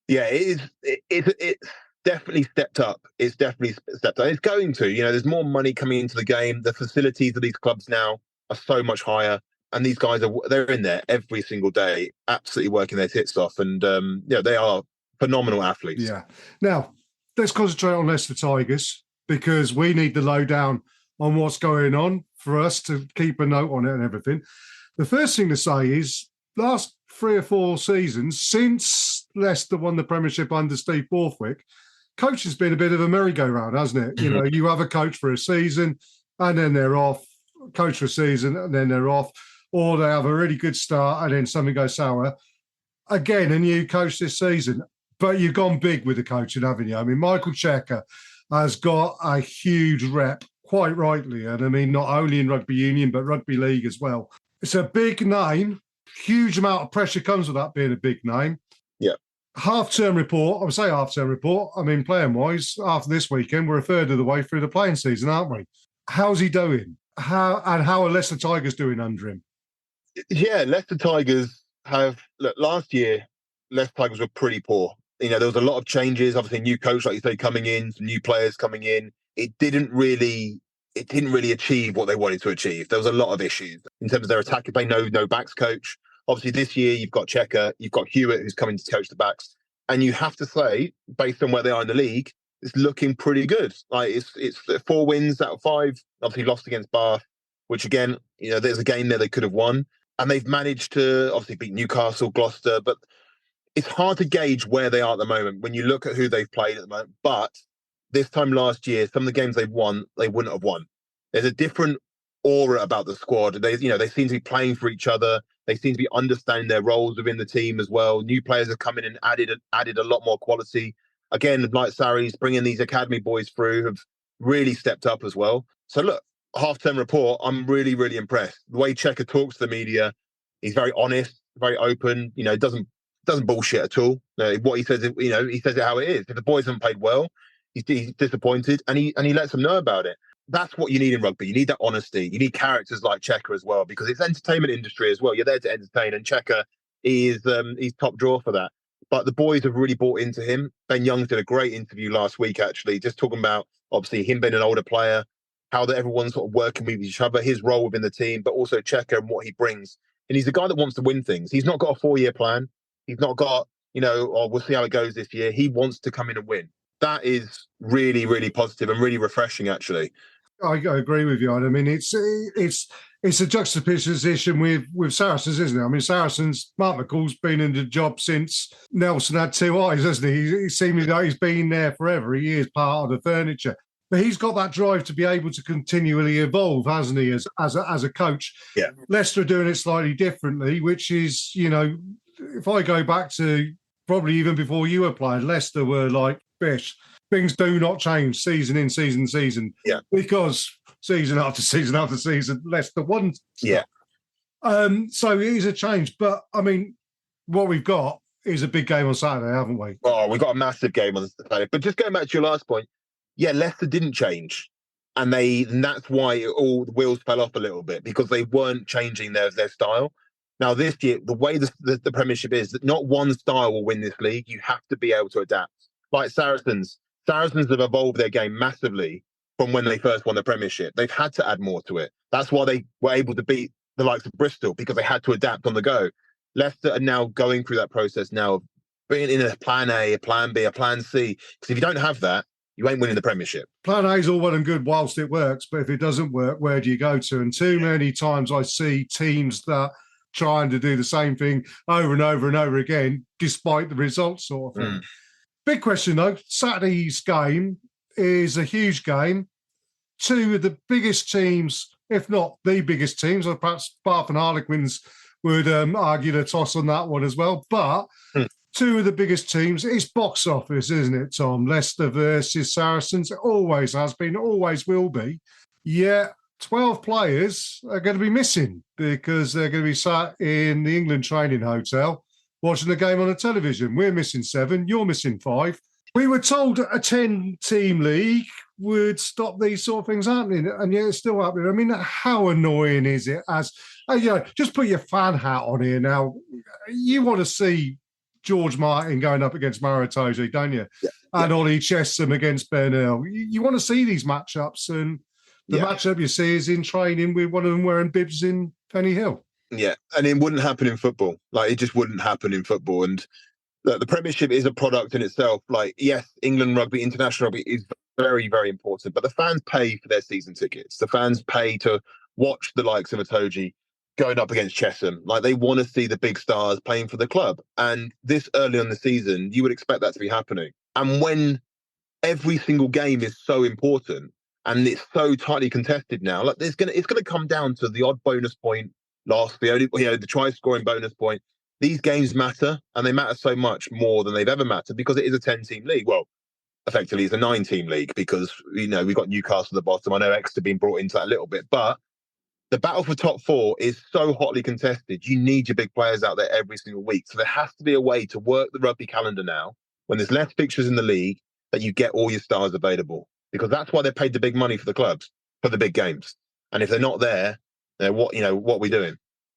yeah, it's definitely stepped up. It's definitely stepped up. It's going to, you know, there's more money coming into the game. The facilities of these clubs now are so much higher. And these guys they're in there every single day, absolutely working their tits off. And, you know, they are phenomenal athletes. Yeah. Now, let's concentrate on Leicester Tigers, because we need the lowdown on what's going on for us to keep a note on it and everything. The first thing to say is last 3 or 4 seasons since Leicester won the Premiership under Steve Borthwick, coach has been a bit of a merry-go-round, hasn't it? You know, you have a coach for a season and then they're off, coach for a season and then they're off, or they have a really good start and then something goes sour. Again, a new coach this season, but you've gone big with the coaching, haven't you? I mean, Michael Checker has got a huge rep, quite rightly, and I mean, not only in rugby union, but rugby league as well. It's a big name. Huge amount of pressure comes with that being a big name. Yeah. Half-term report, I would say half-term report. I mean, playing-wise, after this weekend, we're a third of the way through the playing season, aren't we? How's he doing? How are Leicester Tigers doing under him? Yeah, Leicester Tigers have... Look, last year, Leicester Tigers were pretty poor. You know, there was a lot of changes. Obviously, new coach, like you say, coming in, some new players coming in. It didn't really achieve what they wanted to achieve. There was a lot of issues in terms of their attack. They no backs coach. Obviously, this year you've got Checker, you've got Hewitt who's coming to coach the backs, and you have to say, based on where they are in the league, it's looking pretty good. Like it's 4 wins out of 5. Obviously, lost against Bath, which again, you know, there's a game there they could have won, and they've managed to obviously beat Newcastle, Gloucester, but it's hard to gauge where they are at the moment when you look at who they've played at the moment. But this time last year, some of the games they've won, they wouldn't have won. There's a different aura about the squad. They seem to be playing for each other. They seem to be understanding their roles within the team as well. New players have come in and added a lot more quality. Again, like Sarri's bringing these academy boys through have really stepped up as well. So look, half-term report, I'm really, really impressed. The way Checker talks to the media, he's very honest, very open. You know, doesn't bullshit at all. What he says, you know, he says it how it is. If the boys haven't played well, he's disappointed, and he lets them know about it. That's what you need in rugby. You need that honesty. You need characters like Checker as well, because it's entertainment industry as well. You're there to entertain, and Checker is he's top drawer for that. But the boys have really bought into him. Ben Youngs did a great interview last week, actually, just talking about obviously him being an older player, how that everyone's sort of working with each other, his role within the team, but also Checker and what he brings. And he's a guy that wants to win things. He's not got a 4-year plan. He's not got, you know, oh, we'll see how it goes this year. He wants to come in and win. That is really, really positive and really refreshing, actually. I agree with you. I mean, it's a juxtaposition with Saracens, isn't it? I mean, Saracens, Mark McCall's been in the job since Nelson had 2 eyes, hasn't he? He seems like he's been there forever. He is part of the furniture. But he's got that drive to be able to continually evolve, hasn't he, as a coach? Yeah. Leicester are doing it slightly differently, which is, you know, if I go back to probably even before you were playing, Leicester were like Bish. Things do not change season in, season. Yeah. Because season after season after season, Leicester won. Yeah. So it is a change. But, I mean, what we've got is a big game on Saturday, haven't we? Oh, we've got a massive game on Saturday. But just going back to your last point, yeah, Leicester didn't change. And that's why all the wheels fell off a little bit, because they weren't changing their style. Now, this year, the way the Premiership is, that not one style will win this league. You have to be able to adapt. Like Saracens have evolved their game massively from when they first won the Premiership. They've had to add more to it. That's why they were able to beat the likes of Bristol, because they had to adapt on the go. Leicester are now going through that process now of bringing in a plan A, a plan B, a plan C. Because if you don't have that, you ain't winning the Premiership. Plan A is all well and good whilst it works, but if it doesn't work, where do you go to? And too many times I see teams that trying to do the same thing over and over and over again, despite the results sort of thing. Big question, though. Saturday's game is a huge game. 2 of the biggest teams, if not the biggest teams, or perhaps Bath and Harlequins would argue the toss on that one as well. But 2 of the biggest teams, it's box office, isn't it, Tom? Leicester versus Saracens. It always has been, always will be. Yeah, 12 players are going to be missing because they're going to be sat in the England training hotel watching the game on the television. We're missing 7, you're missing 5. We were told a 10-team league would stop these sort of things happening, and yet it's still happening. I mean, how annoying is it? Just put your fan hat on here now. You want to see George Martin going up against Maro Itoje, don't you? Yeah. And Ollie Chesham against Varndell. You want to see these matchups, and the matchup you see is in training with one of them wearing bibs in Penny Hill. Yeah, and it wouldn't happen in football. Like, it just wouldn't happen in football. And the Premiership is a product in itself. Like, yes, England rugby, international rugby is very, very important, but the fans pay for their season tickets. The fans pay to watch the likes of Itoje going up against Chesham. Like, they want to see the big stars playing for the club. And this early on the season, you would expect that to be happening. And when every single game is so important and it's so tightly contested now, like it's gonna come down to the odd bonus point lost, the try scoring bonus point. These games matter, and they matter so much more than they've ever mattered because it is a 10-team league. Well, effectively, it's a 9-team league because we've got Newcastle at the bottom. I know Exeter being brought into that a little bit, but the battle for top 4 is so hotly contested. You need your big players out there every single week. So there has to be a way to work the rugby calendar now when there's less fixtures in the league that you get all your stars available, because that's why they're paid the big money for the clubs, for the big games. And if they're not there, then what are we doing?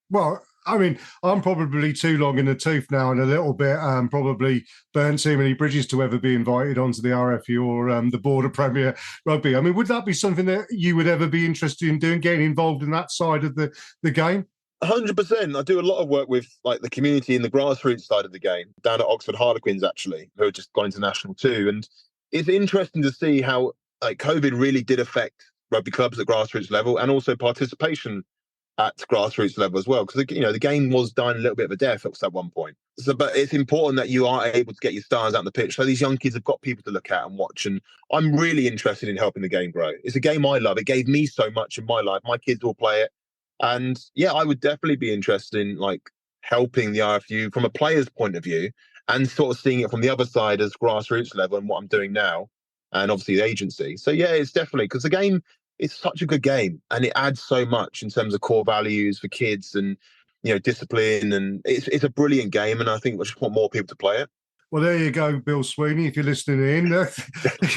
Well, I mean, I'm probably too long in the tooth now and a little bit probably burnt too many bridges to ever be invited onto the RFU or the Board of Premier Rugby. I mean, would that be something that you would ever be interested in doing, getting involved in that side of the game? 100%. I do a lot of work with like the community and the grassroots side of the game down at Oxford Harlequins, actually, who have just gone international too. And it's interesting to see how like COVID really did affect rugby clubs at grassroots level and also participation at grassroots level as well, because the game was dying a little bit of a death at one point. So, but it's important that you are able to get your stars out on the pitch, so these young kids have got people to look at and watch. And I'm really interested in helping the game grow. It's a game I love. It gave me so much in my life. My kids will play it, and yeah, I would definitely be interested in like helping the RFU from a player's point of view and sort of seeing it from the other side as grassroots level and what I'm doing now, and obviously the agency. So yeah, it's definitely because the game. It's such a good game and it adds so much in terms of core values for kids and, discipline. And it's a brilliant game. And I think we just want more people to play it. Well, there you go, Bill Sweeney, if you're listening in.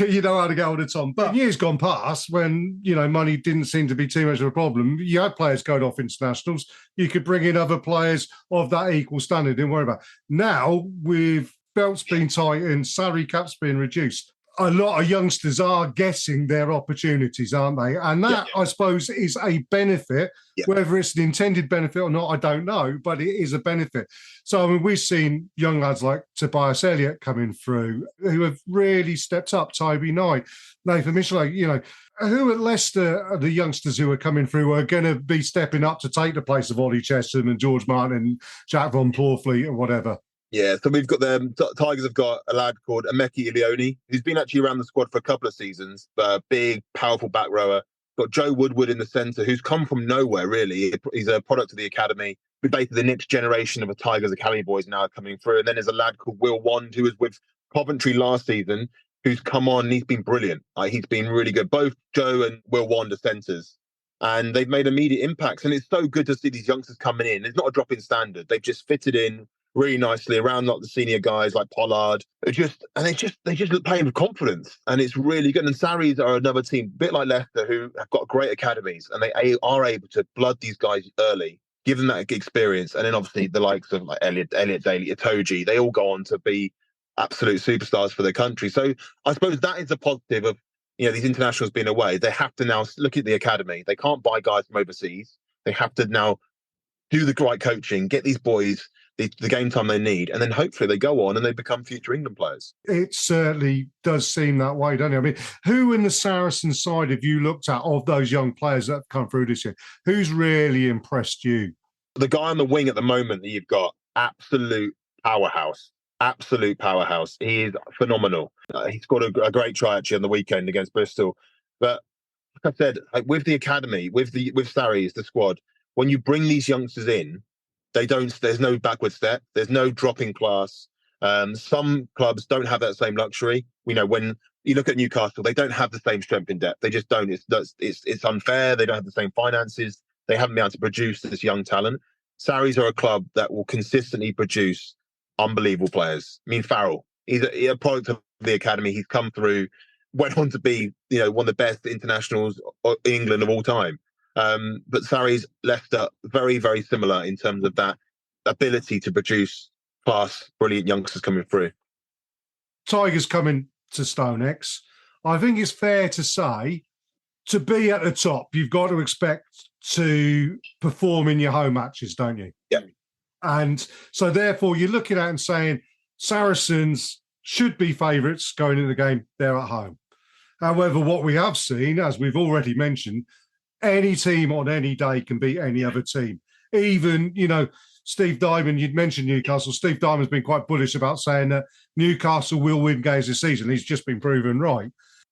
You know how to get hold of Tom. But years gone past when, money didn't seem to be too much of a problem. You had players going off internationals. You could bring in other players of that equal standard. Didn't worry about it. Now, with belts being tightened, salary caps being reduced, a lot of youngsters are getting their opportunities, aren't they? And that, I suppose, is a benefit. Whether it's an intended benefit or not, I don't know, but it is a benefit. So, I mean, we've seen young lads like Tobias Elliott coming through who have really stepped up. Toby Knight, Nathan Mitchell, who at Leicester are the youngsters who are coming through are going to be stepping up to take the place of Ollie Chesham and George Martin and Jack Von Plorfleet or whatever. Yeah, so we've got them. Tigers have got a lad called Emeki Ilioni, who's been actually around the squad for a couple of seasons. Big, powerful back rower. Got Joe Woodward in the centre, who's come from nowhere, really. He's a product of the academy. Basically, the next generation of the Tigers Academy boys now are coming through. And then there's a lad called Will Wand, who was with Coventry last season, who's come on and he's been brilliant. He's been really good. Both Joe and Will Wand are centres. And they've made immediate impacts. And it's so good to see these youngsters coming in. It's not a drop in standard. They've just fitted in really nicely around like the senior guys like Pollard. They just playing with confidence, and it's really good. And Sarries are another team, a bit like Leicester, who have got great academies, and they are able to blood these guys early, give them that experience. And then obviously the likes of like Elliot Daly, Itoje, they all go on to be absolute superstars for their country. So I suppose that is a positive of these internationals being away. They have to now look at the academy. They can't buy guys from overseas. They have to now do the right coaching, get these boys the game time they need, and then hopefully they go on and they become future England players. It certainly does seem that way, doesn't it? I mean, who in the Saracen side have you looked at of those young players that have come through this year? Who's really impressed you? The guy on the wing at the moment that you've got, absolute powerhouse. He is phenomenal. He scored a great try actually on the weekend against Bristol. But like I said, with the academy, with Sarries, the squad, when you bring these youngsters in, there's no backward step. There's no drop in class. Some clubs don't have that same luxury. When you look at Newcastle, they don't have the same strength in depth. They just don't. It's unfair. They don't have the same finances. They haven't been able to produce this young talent. Sarries are a club that will consistently produce unbelievable players. I mean, Farrell, he's a product of the academy. He's come through, went on to be, one of the best internationals in England of all time. But Sarries, Leicester, very, very similar in terms of that ability to produce class, brilliant youngsters coming through. Tigers coming to StoneX. I think it's fair to say, to be at the top, you've got to expect to perform in your home matches, don't you? Yeah. And so therefore you're looking at and saying Saracens should be favourites going into the game. They're at home. However, what we have seen, as we've already mentioned, any team on any day can beat any other team. Even, Steve Diamond, you'd mentioned Newcastle. Steve Diamond's been quite bullish about saying that Newcastle will win games this season. He's just been proven right.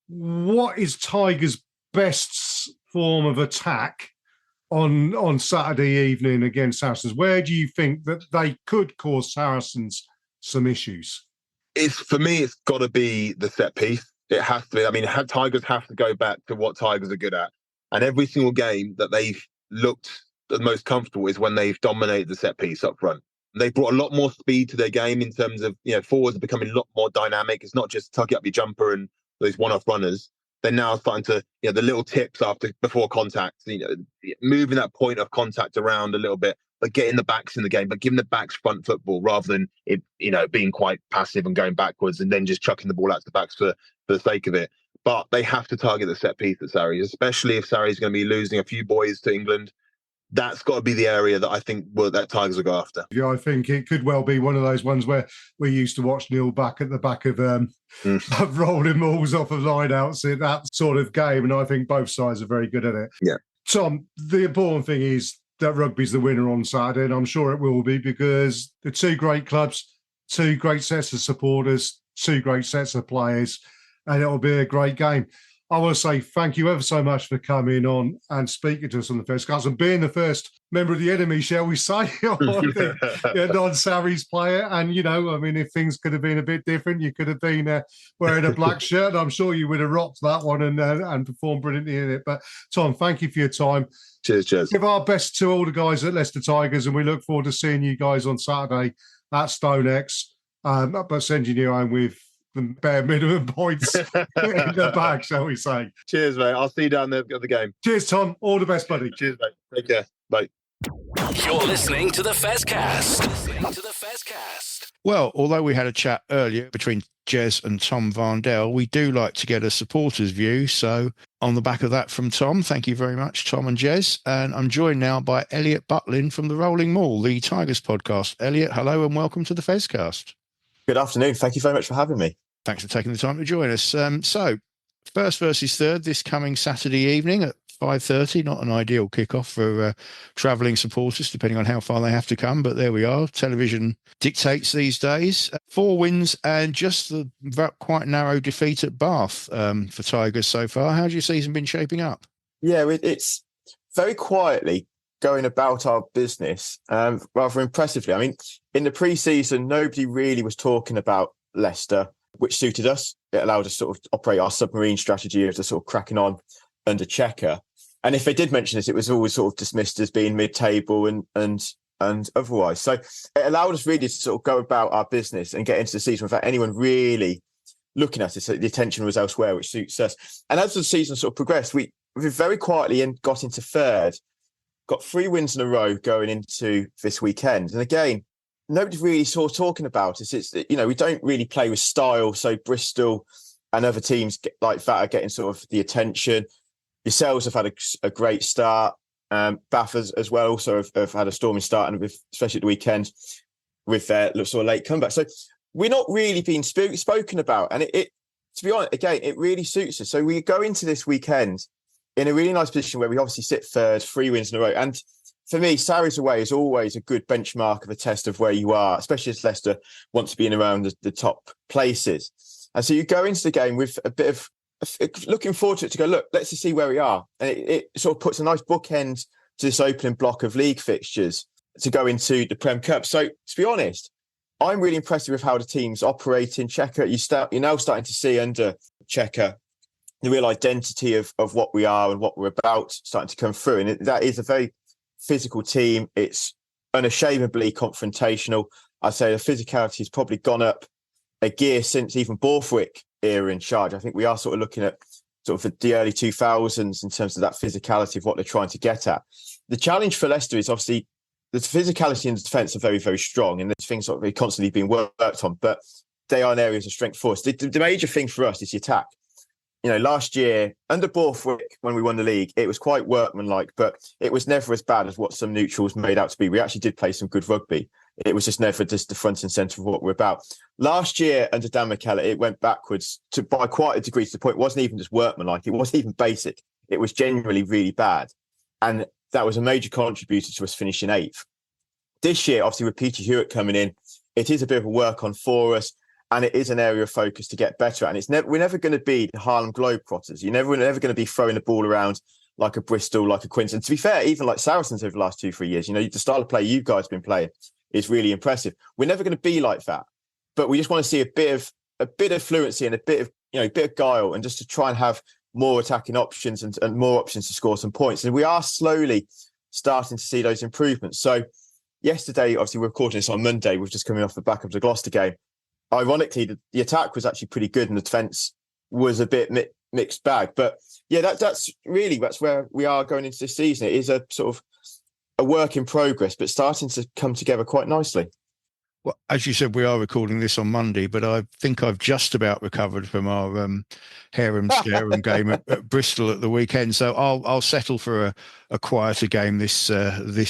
What is Tigers' best form of attack on Saturday evening against Saracens? Where do you think that they could cause Saracens some issues? For me, it's got to be the set piece. It has to be. I mean, Tigers have to go back to what Tigers are good at. And every single game that they've looked the most comfortable is when they've dominated the set piece up front. They've brought a lot more speed to their game in terms of, forwards are becoming a lot more dynamic. It's not just tuck it up your jumper and those one-off runners. They're now starting to, the little tips before contact, moving that point of contact around a little bit, but getting the backs in the game, but giving the backs front football rather than it, being quite passive and going backwards and then just chucking the ball out to the backs for the sake of it. But they have to target the set piece at Sarries, especially if Sarries going to be losing a few boys to England. That's got to be the area that I think that Tigers will go after. Yeah, I think it could well be one of those ones where we used to watch Neil back at the back of rolling mauls off of lineouts in that sort of game, and I think both sides are very good at it. Yeah. Tom, the important thing is that rugby's the winner on Saturday, and I'm sure it will be because the two great clubs, two great sets of supporters, two great sets of players, and it'll be a great game. I want to say thank you ever so much for coming on and speaking to us on the Fezcast and being the first member of the enemy, shall we say, the non-Sarries player. And, if things could have been a bit different, you could have been wearing a black shirt. I'm sure you would have rocked that one and performed brilliantly in it. But, Tom, thank you for your time. Cheers. Give our best to all the guys at Leicester Tigers, and we look forward to seeing you guys on Saturday at StoneX, but sending you home with the bare minimum points in the bag, shall we say. Cheers, mate. I'll see you down there at the game. Cheers, Tom. All the best, buddy. Cheers, mate. Take care. Bye. You're listening to the Fezcast. Well, although we had a chat earlier between Jez and Tom Varndell, we do like to get a supporter's view. So on the back of that from Tom, thank you very much, Tom and Jez. And I'm joined now by Elliot Butlin from the Rolling Maul, the Tigers podcast. Elliot, hello and welcome to the Fezcast. Good afternoon. Thank you very much for having me. Thanks for taking the time to join us. So, first versus third this coming Saturday evening at 5:30. Not an ideal kickoff for travelling supporters, depending on how far they have to come. But there we are. Television dictates these days. 4 wins and just the quite narrow defeat at Bath for Tigers so far. How's your season been shaping up? Yeah, it's very quietly going about our business rather impressively. I mean, in the pre-season, nobody really was talking about Leicester, which suited us. It allowed us to sort of operate our submarine strategy of just sort of cracking on under Checker. And if they did mention this, it was always sort of dismissed as being mid-table and otherwise. So it allowed us really to sort of go about our business and get into the season without anyone really looking at us. So the attention was elsewhere, which suits us. And as the season sort of progressed, we very quietly got into third, got 3 wins in a row going into this weekend. And again, nobody really saw talking about us. It's, we don't really play with style. So Bristol and other teams like that are getting sort of the attention. Yourselves have had a great start. Bath as well also have had a stormy start, and especially at the weekend with their sort of late comeback. So we're not really being spoken about. And it to be honest, again, it really suits us. So we go into this weekend in a really nice position where we obviously sit third, 3 wins in a row. And for me, Sarries away is always a good benchmark of a test of where you are, especially as Leicester want to be in around the top places. And so you go into the game with a bit of looking forward to it, to go, look, let's just see where we are. And it sort of puts a nice bookend to this opening block of league fixtures to go into the Prem Cup. So to be honest, I'm really impressed with how the team's operating. Checker, you're now starting to see under Checker the real identity of what we are and what we're about starting to come through. And that is a very physical team. It's unashamedly confrontational. I'd say the physicality has probably gone up a gear since even Borthwick era in charge. I think we are sort of looking at sort of the early 2000s in terms of that physicality of what they're trying to get at. The challenge for Leicester is obviously the physicality and the defence are very, very strong, and there's things sort of constantly being worked on, but they are in areas of strength for us. The major thing for us is the attack. Last year under Borthwick, when we won the league, it was quite workmanlike, but it was never as bad as what some neutrals made out to be. We actually did play some good rugby. It was just never just the front and centre of what we're about. Last year under Dan McKellar, it went backwards by quite a degree, to the point it wasn't even just workmanlike. It wasn't even basic. It was genuinely really bad. And that was a major contributor to us finishing 8th. This year, obviously, with Peter Hewitt coming in, it is a bit of a work on for us, and it is an area of focus to get better at. And we're never going to be the Harlem Globetrotters. We're never going to be throwing the ball around like a Bristol, like a Quincy. And to be fair, even like Saracens over the last 2-3 years, the style of play you guys have been playing is really impressive. We're never going to be like that, but we just want to see a bit of fluency and a bit of guile, and just to try and have more attacking options and more options to score some points. And we are slowly starting to see those improvements. So yesterday, obviously, we're recording this on Monday. We're just coming off the back of the Gloucester game. Ironically, the attack was actually pretty good and the defence was a bit mixed bag. But yeah, that's where we are going into this season. It is a sort of a work in progress, but starting to come together quite nicely. Well, as you said, we are recording this on Monday, but I think I've just about recovered from our harem scarum game at Bristol at the weekend. So I'll settle for a quieter game this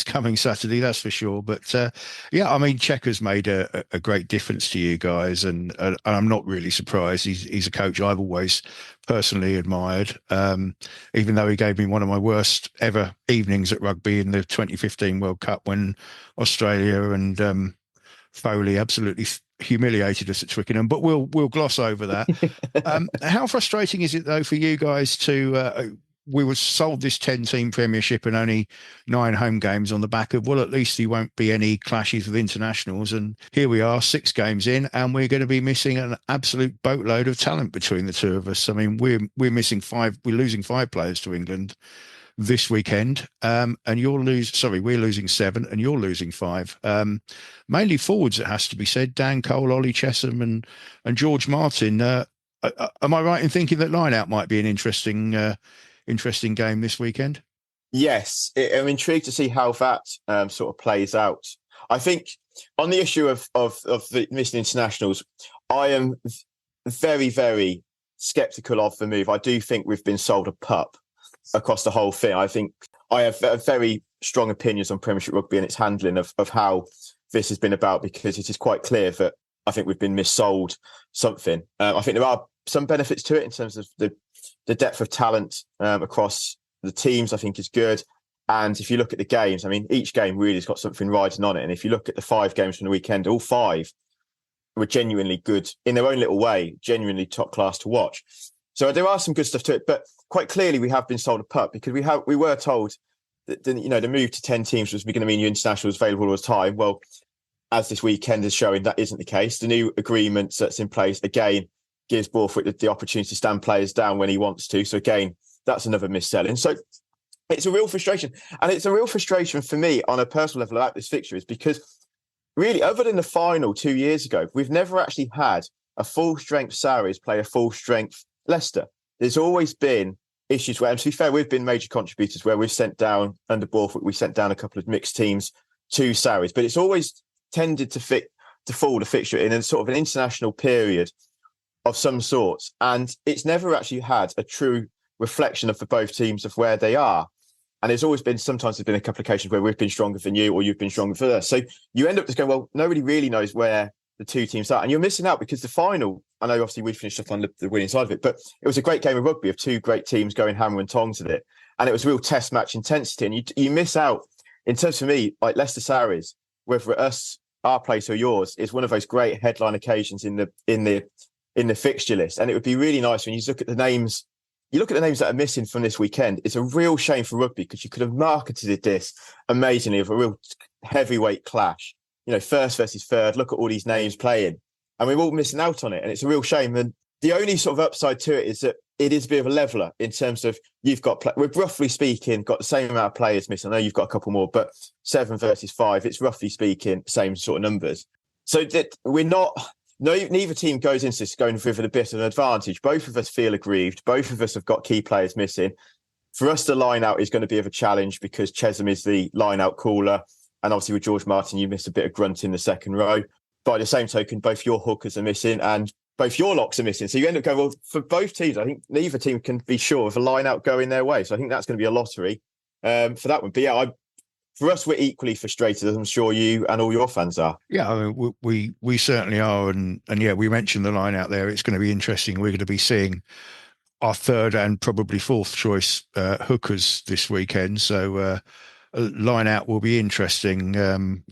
coming Saturday, that's for sure. But yeah, I mean, Checker's made a great difference to you guys, and I'm not really surprised. He's a coach I've always personally admired, even though he gave me one of my worst ever evenings at rugby in the 2015 World Cup when Australia and Foley absolutely humiliated us at Twickenham, but we'll gloss over that. How frustrating is it though for you guys to we were sold this 10-team premiership and only 9 home games on the back of, well, at least there won't be any clashes with internationals, and here we are 6 games in and we're going to be missing an absolute boatload of talent between the two of us. I mean, we're losing 5 players to England this weekend, and we're losing 7 and you're losing 5. Mainly forwards, it has to be said. Dan Cole, Ollie Chesham and George Martin. Am I right in thinking that line-out might be an interesting game this weekend? Yes, I'm intrigued to see how that sort of plays out. I think on the issue of the missing internationals, I am very, very sceptical of the move. I do think we've been sold a pup across the whole thing. I think I have very strong opinions on Premiership rugby and its handling of how this has been about, because it is quite clear that I think we've been missold something. I think there are some benefits to it in terms of the depth of talent across the teams, I think is good. And if you look at the games, I mean, each game really has got something riding on it. And if you look at the 5 games from the weekend, all 5 were genuinely good in their own little way, genuinely top class to watch. So there are some good stuff to it, but quite clearly we have been sold a pup, because we were told that the move to 10 teams was going to mean your internationals available all the time. Well, as this weekend is showing, that isn't the case. The new agreement that's in place again gives Borthwick the opportunity to stand players down when he wants to. So again, that's another mis-selling. So it's a real frustration, and it's a real frustration for me on a personal level about this fixture, is because really, other than the final 2 years ago, we've never actually had a full-strength Sarries play a full-strength Leicester. There's always been issues where, and to be fair, we've been major contributors where we've sent down, under Borthwick, we sent down a couple of mixed teams to Sarries, but it's always tended to fall the fixture in a sort of an international period of some sorts. And it's never actually had a true reflection of the both teams of where they are. And sometimes there's been a couple of occasions where we've been stronger than you or you've been stronger than us. So you end up just going, well, nobody really knows where the two teams are. And you're missing out, because the final, I know obviously we finished up on the winning side of it, but it was a great game of rugby of 2 great teams going hammer and tongs at it. And it was real test match intensity. And you miss out, in terms for me, like Leicester Sarries, whether us, our place or yours, is one of those great headline occasions in the fixture list. And it would be really nice when you look at the names. You look at the names that are missing from this weekend. It's a real shame for rugby, because you could have marketed this amazingly of a real heavyweight clash. First versus third. Look at all these names playing, and we're all missing out on it. And it's a real shame. And the only sort of upside to it is that it is a bit of a leveler in terms of we're roughly speaking got the same amount of players missing. I know you've got a couple more, but 7 versus 5, it's roughly speaking same sort of numbers. So that we're not. No, neither team goes into this going with a bit of an advantage. Both of us feel aggrieved. Both of us have got key players missing. For us, the line-out is going to be of a challenge, because Chesham is the line-out caller. And obviously with George Martin, you missed a bit of grunt in the second row. By the same token, both your hookers are missing and both your locks are missing. So you end up going, well, for both teams, I think neither team can be sure of a line-out going their way. So I think that's going to be a lottery for that one. But yeah, for us, we're equally frustrated, as I'm sure you and all your fans are. Yeah, I mean, we certainly are. And yeah, we mentioned the line out there. It's going to be interesting. We're going to be seeing our third and probably fourth choice hookers this weekend. So line out will be interesting.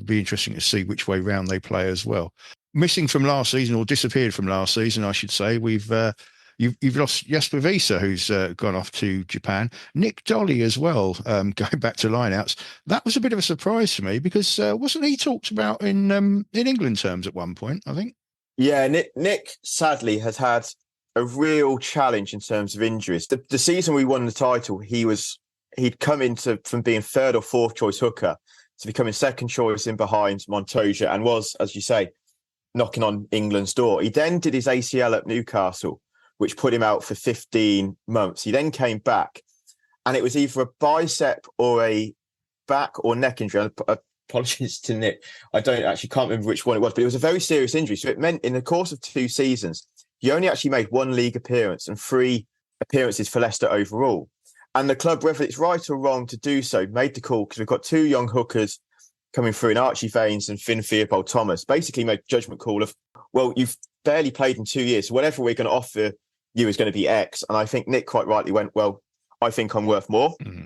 Be interesting to see which way round they play as well. Missing from last season, or disappeared from last season, I should say. You've lost Jesper Wiese, who's gone off to Japan. Nick Dolly as well, going back to lineouts. That was a bit of a surprise to me because wasn't he talked about in England terms at one point, I think? Yeah, Nick sadly has had a real challenge in terms of injuries. The season we won the title, he'd come into from being third or fourth choice hooker to becoming second choice in behind Montoya, and was, as you say, knocking on England's door. He then did his ACL at Newcastle, which put him out for 15 months. He then came back, and it was either a bicep or a back or neck injury. Apologies to Nick. Can't remember which one it was, but it was a very serious injury. So it meant in the course of 2 seasons, he only actually made 1 league appearance and 3 appearances for Leicester overall. And the club, whether it's right or wrong to do so, made the call, because we've got 2 young hookers coming through in Archie Vaines and Finn Theobald-Thomas, basically made a judgment call of, well, you've barely played in 2 years, so whatever we're going to offer you is going to be X. And I think Nick quite rightly went, well, I think I'm worth more. Mm-hmm.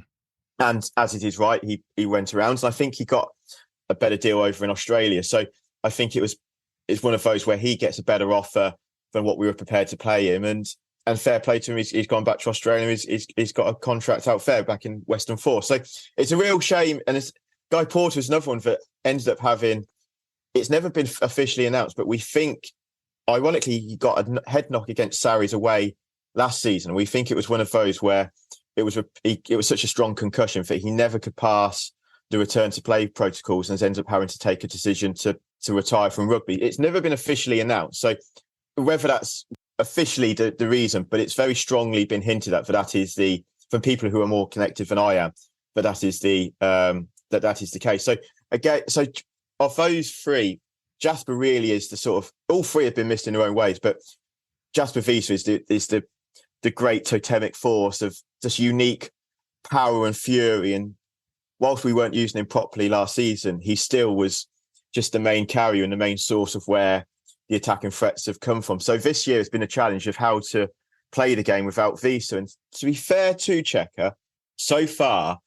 And as it is right, he went around, and I think he got a better deal over in Australia. So I think it's one of those where he gets a better offer than what we were prepared to pay him. And fair play to him, he's gone back to Australia. He's got a contract out there back in Western Force. So it's a real shame. And Guy Porter is another one that ended up having, it's never been officially announced, but we think, ironically, he got a head knock against Sarries away last season. We think it was one of those where it was such a strong concussion that he never could pass the return to play protocols and has ended up having to take a decision to retire from rugby. It's never been officially announced. So whether that's officially the reason, but it's very strongly been hinted at that is from people who are more connected than I am, that is the case. So again, of those 3, Jasper really is the sort of, all 3 have been missed in their own ways, but Jesper Wiese is the great totemic force of just unique power and fury. And whilst we weren't using him properly last season, he still was just the main carrier and the main source of where the attacking threats have come from. So this year has been a challenge of how to play the game without Wiese. And to be fair to Checker, so far,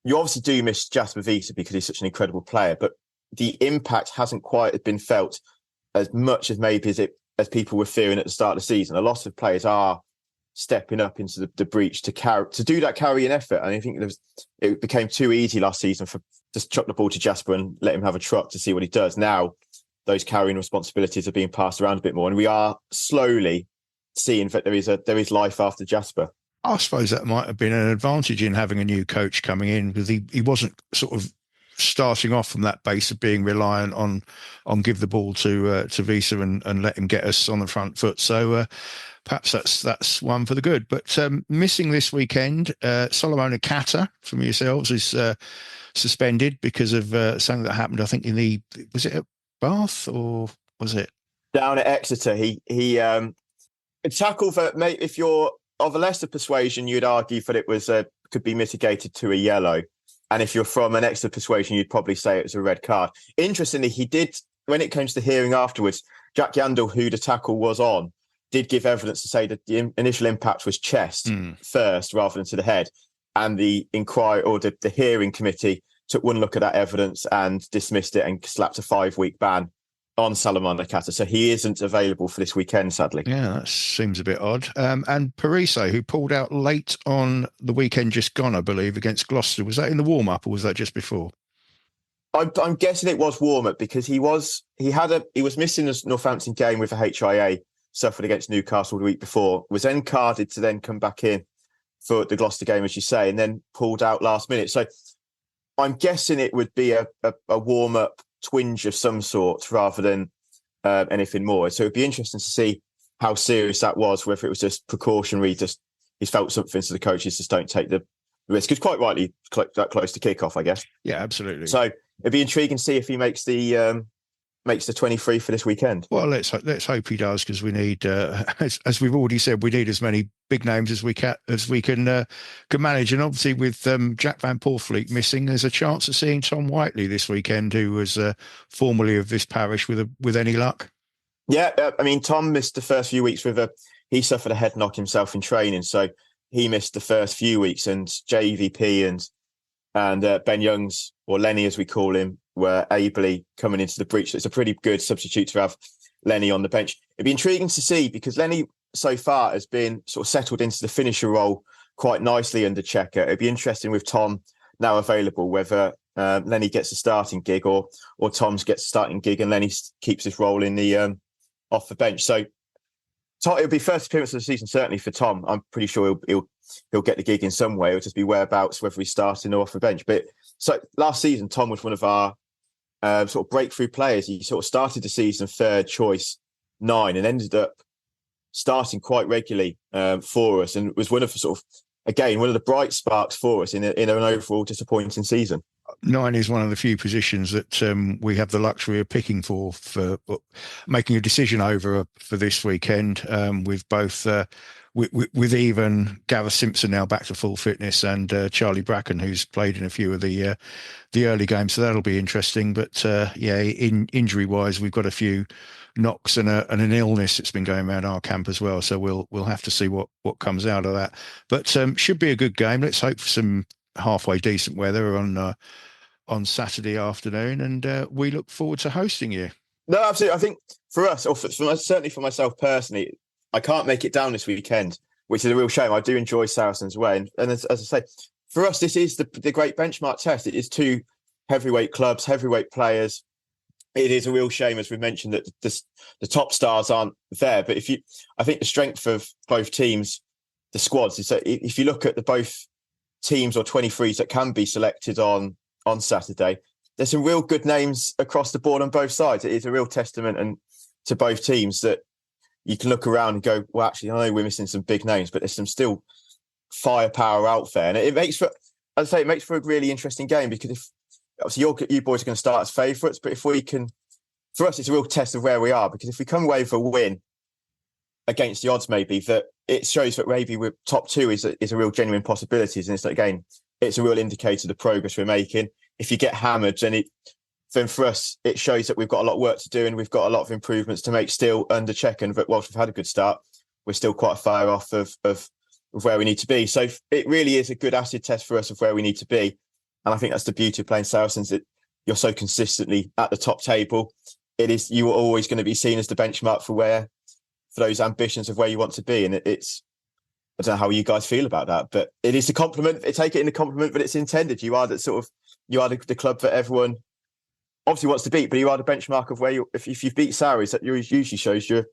you obviously do miss Jesper Wiese because he's such an incredible player, but the impact hasn't quite been felt as much as maybe as people were fearing at the start of the season. A lot of players are stepping up into the breach to do that carrying effort. And I think it became too easy last season for just chuck the ball to Jasper and let him have a trot to see what he does. Now those carrying responsibilities are being passed around a bit more, and we are slowly seeing that there is life after Jasper. I suppose that might have been an advantage in having a new coach coming in, because he wasn't sort of starting off from that base of being reliant on give the ball to Wiese and let him get us on the front foot. So perhaps that's one for the good. But missing this weekend, Solomon Akata from yourselves is suspended because of something that happened, I think, was it at Bath or was it? Down at Exeter. He a tackle that, mate, if you're of a Leicester persuasion, you'd argue that it was could be mitigated to a yellow. And if you're from an Exeter persuasion, you'd probably say it was a red card. Interestingly, he did, when it comes to hearing afterwards, Jack Yandel, who the tackle was on, did give evidence to say that the initial impact was chest first rather than to the head. And the inquiry, or the hearing committee, took one look at that evidence and dismissed it and slapped a 5-week ban on Solomon Akata. So he isn't available for this weekend, sadly. Yeah, that seems a bit odd. And Parise, who pulled out late on the weekend just gone, I believe, against Gloucester. Was that in the warm-up or was that just before? I'm guessing it was warm-up, because he was missing the Northampton game with a HIA, suffered against Newcastle the week before, was then carded to then come back in for the Gloucester game, as you say, and then pulled out last minute. So I'm guessing it would be a warm-up twinge of some sort rather than anything more. So it'd be interesting to see how serious that was, whether it was just precautionary, just he's felt something, so the coaches just don't take the risk. It's quite rightly that close to kick-off, I guess. Yeah, absolutely. So it'd be intriguing to see if he makes the 23 for this weekend. Well, let's hope he does, because we need, as we've already said, we need as many big names as we can manage. And obviously, with Jack Van Poorfleet missing, there's a chance of seeing Tom Whiteley this weekend, who was formerly of this parish, with any luck. Yeah, I mean, Tom missed the first few weeks with he suffered a head knock himself in training, so he missed the first few weeks. And JVP and Ben Youngs, or Lenny as we call him, were ably coming into the breach. So it's a pretty good substitute to have Lenny on the bench. It'd be intriguing to see, because Lenny so far has been sort of settled into the finisher role quite nicely under Checker. It'd be interesting with Tom now available, whether Lenny gets a starting gig or Tom's gets a starting gig and Lenny keeps his role in the off the bench. So it'll be first appearance of the season, certainly for Tom. I'm pretty sure he'll get the gig in some way. It'll just be whereabouts, whether he's starting or off the bench. But so last season, Tom was one of our sort of breakthrough players. He sort of started the season third choice 9 and ended up starting quite regularly for us, and was one of the bright sparks for us in an overall disappointing season. 9 is one of the few positions that we have the luxury of picking for making a decision over for this weekend, with both with even Gareth Simpson now back to full fitness, and Charlie Bracken, who's played in a few of the early games. So that'll be interesting. But in injury wise, we've got a few knocks and an illness that's been going around our camp as well. So we'll have to see what comes out of that. But should be a good game. Let's hope for some halfway decent weather on Saturday afternoon, and we look forward to hosting you. No, absolutely. I think for us, or certainly for myself personally, I can't make it down this weekend, which is a real shame. I do enjoy Saracens Way, and as I say, for us, this is the great benchmark test. It is 2 heavyweight clubs, heavyweight players. It is a real shame, as we mentioned, that the top stars aren't there. But I think the strength of both teams, the squads, is that if you look at the both teams or 23s that can be selected on Saturday, there's some real good names across the board on both sides. It is a real testament to both teams that you can look around and go, well, actually, I know we're missing some big names, but there's some still firepower out there. And it makes for a really interesting game, because if obviously you boys are going to start as favourites, but if we can, for us, it's a real test of where we are, because if we come away with a win against the odds, maybe that it shows that maybe we're top 2 is a real genuine possibility. And it's again, it's a real indicator of the progress we're making. If you get hammered, then for us, it shows that we've got a lot of work to do, and we've got a lot of improvements to make still under Checker. But whilst we've had a good start, we're still quite far off of where we need to be. So it really is a good acid test for us of where we need to be. And I think that's the beauty of playing Saracens, that you're so consistently at the top table. You are always going to be seen as the benchmark for those ambitions of where you want to be. And it's, I don't know how you guys feel about that, but it is a compliment. Take it in a compliment, but it's intended. You are the club that everyone obviously wants to beat, but you are the benchmark of where if you've beat Saris, that usually shows you're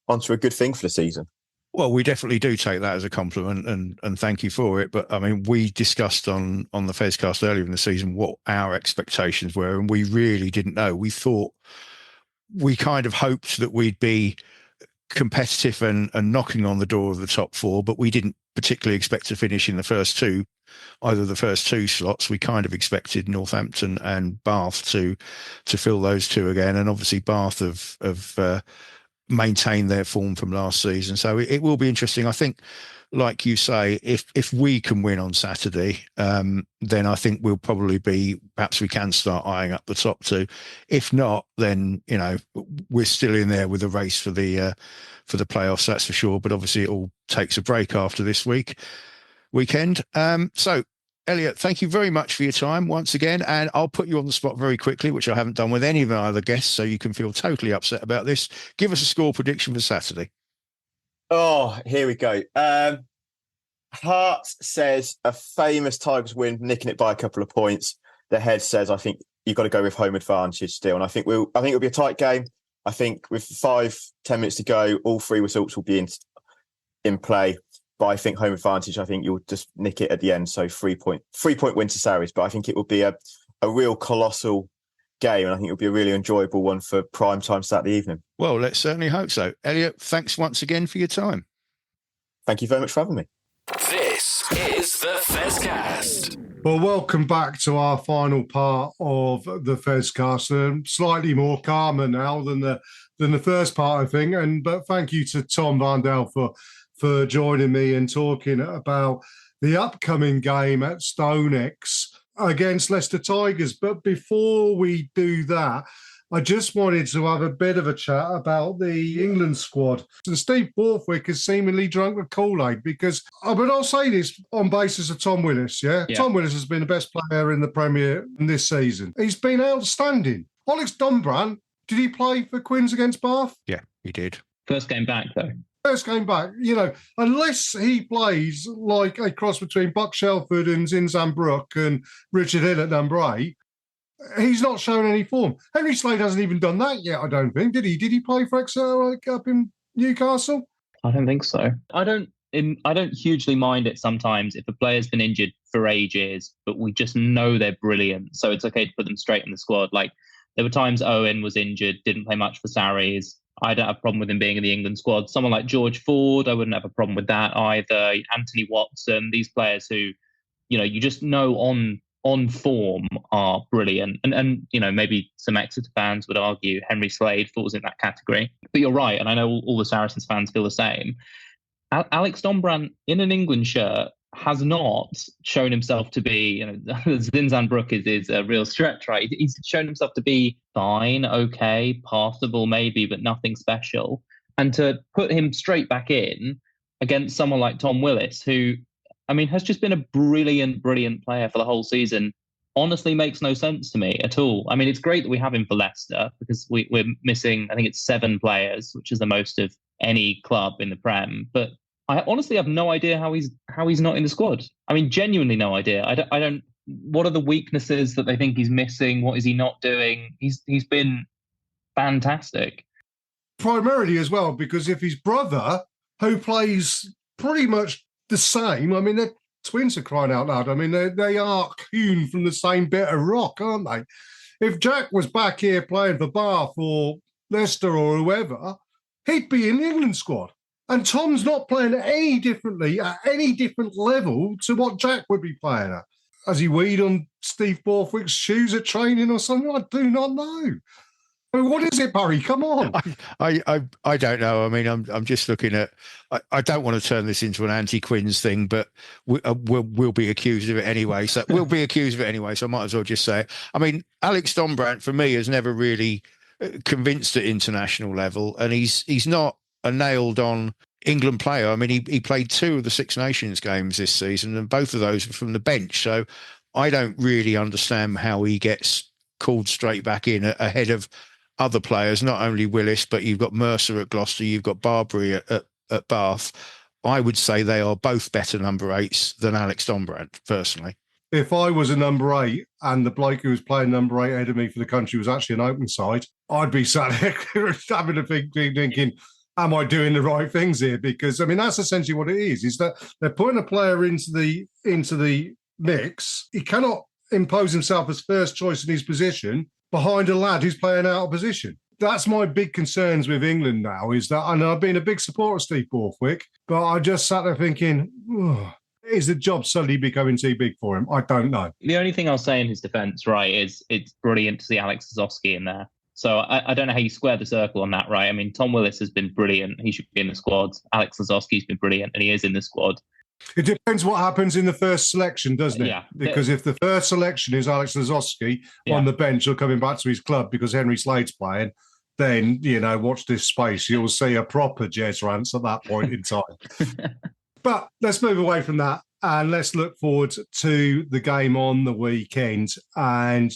onto a good thing for the season. Well, we definitely do take that as a compliment, and thank you for it. But I mean, we discussed on the Fezcast earlier in the season what our expectations were, and we really didn't know. We thought, we kind of hoped that we'd be competitive and knocking on the door of the top 4, but we didn't particularly expect to finish in the first 2, either the first 2 slots. We kind of expected Northampton and Bath to fill those 2 again, and obviously Bath have maintained their form from last season. So it will be interesting. I think, like you say, if we can win on Saturday, then I think we'll probably perhaps we can start eyeing up the top 2. If not, then we're still in there with a race for the playoffs, that's for sure. But obviously it all takes a break after this weekend. So Elliot, thank you very much for your time once again, and I'll put you on the spot very quickly, which I haven't done with any of my other guests, so you can feel totally upset about this. Give us a score prediction for Saturday. Oh, here we go. Heart says a famous Tigers win, nicking it by a couple of points. The head says, I think you've got to go with home advantage still, and I think it'll be a tight game. I think with 5-10 minutes to go, all 3 results will be in play. But I think home advantage, I think you'll just nick it at the end. So 3-point win to Saris. But I think it will be a real colossal game. And I think it'll be a really enjoyable one for prime time Saturday evening. Well, let's certainly hope so. Elliot, thanks once again for your time. Thank you very much for having me. This is the Fezcast. Well, welcome back to our final part of the Fezcast. Slightly more calmer now than the first part, I think. But thank you to Tom Varndell for joining me and talking about the upcoming game at StoneX against Leicester Tigers. But before we do that, I just wanted to have a bit of a chat about the England squad. And Steve Borthwick has seemingly drunk the Kool-Aid because, but I'll say this on basis of Tom Willis, yeah? Tom Willis has been the best player in the Premier this season. He's been outstanding. Alex Dombrandt, did he play for Quins against Bath? Yeah, he did. First game back, though. First game back, unless he plays like a cross between Buck Shelford and Zinzan Brook and Richard Hill at number 8, he's not shown any form. Henry Slade hasn't even done that yet, I don't think. Did he? Did he play for Exeter up in Newcastle? I don't think so. I don't hugely mind it sometimes if a player's been injured for ages, but we just know they're brilliant. So it's okay to put them straight in the squad. Like, there were times Owen was injured, didn't play much for Sarries. I don't have a problem with him being in the England squad. Someone like George Ford, I wouldn't have a problem with that either. Anthony Watson, these players who, you just know on form are brilliant. And maybe some Exeter fans would argue Henry Slade falls in that category. But you're right, and I know all the Saracens fans feel the same. Alex Dombrandt in an England shirt has not shown himself to be, Zinzan Brook is a real stretch, right? He's shown himself to be fine, okay, passable maybe, but nothing special. And to put him straight back in against someone like Tom Willis, who, has just been a brilliant, brilliant player for the whole season, honestly makes no sense to me at all. It's great that we have him for Leicester because we're missing, I think it's 7 players, which is the most of any club in the Prem. But I honestly have no idea how he's not in the squad. Genuinely no idea. I don't. What are the weaknesses that they think he's missing? What is he not doing? He's been fantastic. Primarily as well, because if his brother, who plays pretty much the same, they're twins are crying out loud. They are hewn from the same bit of rock, aren't they? If Jack was back here playing for Bath or Leicester or whoever, he'd be in the England squad. And Tom's not playing any differently at any different level to what Jack would be playing at. Has he weed on Steve Borthwick's shoes at training or something? I do not know. What is it, Barry? Come on. I don't know. I'm just looking at. I don't want to turn this into an anti-Quins thing, but we'll be accused of it anyway. So we'll be accused of it anyway. So I might as well just say it. Alex Dombrandt for me has never really convinced at international level, and he's not a nailed-on England player. He played 2 of the Six Nations games this season, and both of those were from the bench. So I don't really understand how he gets called straight back in ahead of other players, not only Willis, but you've got Mercer at Gloucester, you've got Barbary at Bath. I would say they are both better number 8s than Alex Dombrandt, personally. If I was a number 8 and the bloke who was playing number 8 ahead of me for the country was actually an open side, I'd be sat there having a thinking, am I doing the right things here? Because that's essentially what it is that they're putting a player into the mix. He cannot impose himself as first choice in his position behind a lad who's playing out of position. That's my big concerns with England now, is that, and I've been a big supporter of Steve Borthwick, but I just sat there thinking, is the job suddenly becoming too big for him? I don't know. The only thing I'll say in his defence, right, is it's brilliant to see Alex Zosky in there. So I don't know how you square the circle on that, right? Tom Willis has been brilliant. He should be in the squad. Alex Lazowski's been brilliant, and he is in the squad. It depends what happens in the first selection, doesn't it? Yeah. Because if the first selection is Alex Lazowski on the bench or coming back to his club because Henry Slade's playing, then, watch this space. You'll see a proper Jez Rance at that point in time. But let's move away from that and let's look forward to the game on the weekend. And,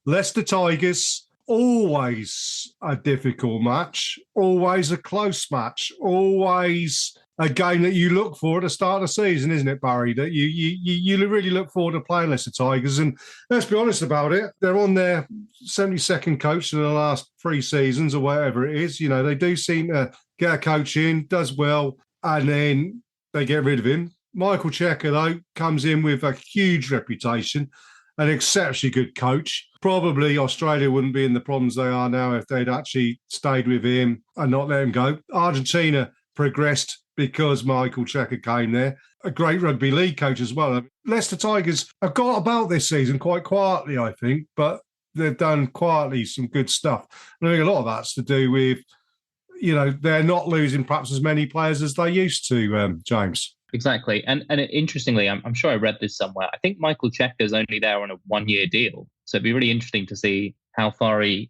Leicester Tigers, always a difficult match, always a close match, always a game that you look for at the start of the season, isn't it, Barry? That you really look forward to playing Leicester Tigers. And let's be honest about it, they're on their 72nd coach for the last 3 seasons or whatever it is. They do seem to get a coach in, does well, and then they get rid of him. Michael Checker, though, comes in with a huge reputation, an exceptionally good coach. Probably Australia wouldn't be in the problems they are now if they'd actually stayed with him and not let him go. Argentina progressed because Michael Checker came there. A great rugby league coach as well. Leicester Tigers have got about this season quite quietly, I think, but they've done quietly some good stuff. And I think a lot of that's to do with, they're not losing perhaps as many players as they used to, James. Exactly. And interestingly, I'm sure I read this somewhere. I think Michael Checker's only there on a 1-year deal. So it'd be really interesting to see how far he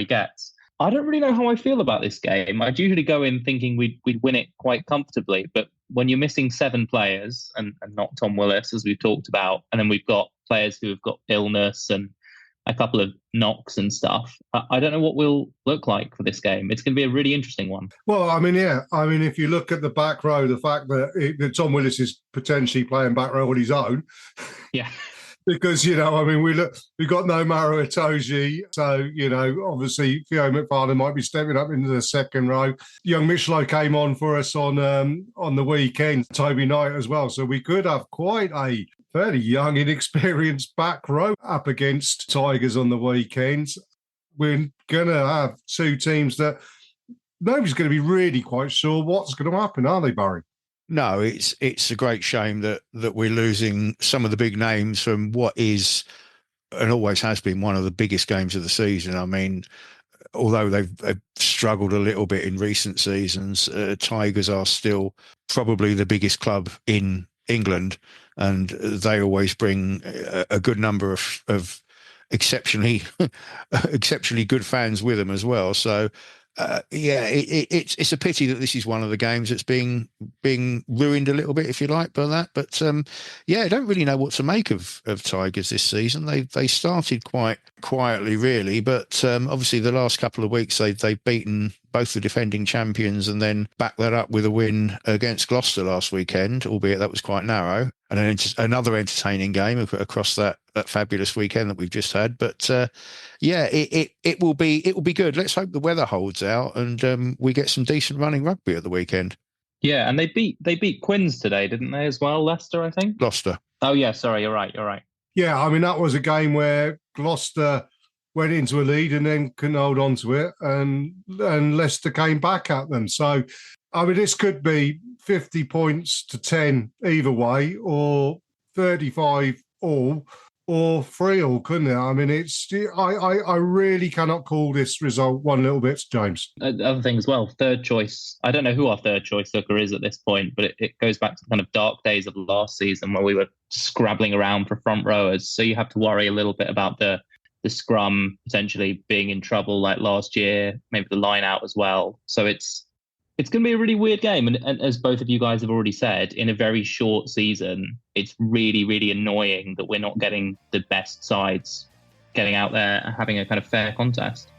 gets. I don't really know how I feel about this game. I'd usually go in thinking we'd win it quite comfortably, but when you're missing 7 players and not Tom Willis, as we've talked about, and then we've got players who have got illness and a couple of knocks and stuff, I don't know what we'll look like for this game. It's going to be a really interesting one. Well, I mean, if you look at the back row, the fact that Tom Willis is potentially playing back row on his own. Yeah. Because, we've got no Maro Itoje. So, obviously Theo McFarlane might be stepping up into the second row. Young Michelo came on for us on the weekend, Toby Knight as well. So we could have quite a fairly young, inexperienced back row up against Tigers on the weekend. We're going to have 2 teams that nobody's going to be really quite sure what's going to happen, are they, Barry? No, it's a great shame that we're losing some of the big names from what is and always has been one of the biggest games of the season. I mean, although they've struggled a little bit in recent seasons, Tigers are still probably the biggest club in England, and they always bring a good number of exceptionally good fans with them as well. So. It's a pity that this is one of the games that's being ruined a little bit, if you like, by that. But I don't really know what to make of Tigers this season. They started quite quietly, really, but obviously the last couple of weeks they've beaten both the defending champions and then backed that up with a win against Gloucester last weekend, albeit that was quite narrow, and then another entertaining game across that fabulous weekend that we've just had. But it will be good. Let's hope the weather holds out and we get some decent running rugby at the weekend. Yeah, and they beat Quins today, didn't they, as well? Leicester, I think. Gloucester. Oh yeah, sorry, you're right. Yeah, I mean that was a game where Gloucester went into a lead and then couldn't hold on to it, and Leicester came back at them. So, I mean, this could be 50 points to 10 either way, or 35 all, or 3 all, couldn't it? I mean, I really cannot call this result one little bit, James. Other thing as well, third choice. I don't know who our third choice hooker is at this point, but it goes back to the kind of dark days of last season where we were scrabbling around for front rowers. So you have to worry a little bit about the scrum potentially being in trouble like last year, maybe the line out as well. So it's going to be a really weird game. And as both of you guys have already said, in a very short season, it's really, really annoying that we're not getting the best sides getting out there and having a kind of fair contest.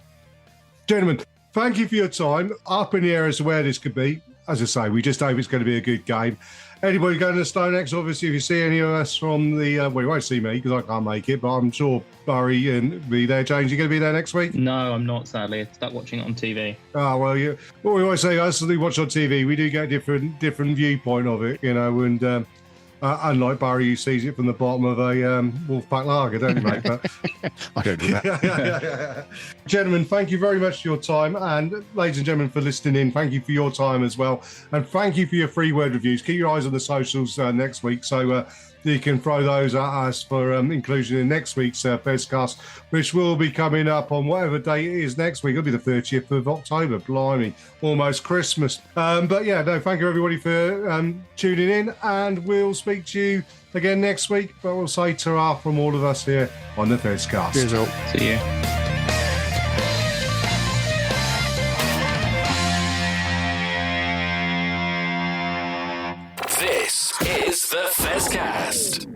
Gentlemen, thank you for your time. Up in the air as to where this could be. As I say, we just hope it's going to be a good game. Anybody going to Stonex, obviously, if you see any of us from the... you won't see me because I can't make it, but I'm sure Barry and be there. James, you going to be there next week? No, I'm not, sadly. I stuck watching it on TV. Oh, well, what we always say, us who watch on TV, we do get a different viewpoint of it, and unlike Barry, who sees it from the bottom of a Wolfpack lager, don't you, mate? But... I don't do that. Gentlemen, thank you very much for your time, and ladies and gentlemen for listening in, thank you for your time as well, and thank you for your free word reviews. Keep your eyes on the socials next week, so you can throw those at us for inclusion in next week's Fezcast, which will be coming up on whatever date it is next week. It'll be the 30th of October. Blimey, almost Christmas. Thank you everybody for tuning in, and we'll speak to you again next week. But we'll say ta-ra from all of us here on the Fezcast. Cheers all. See you. This is the Fezcast.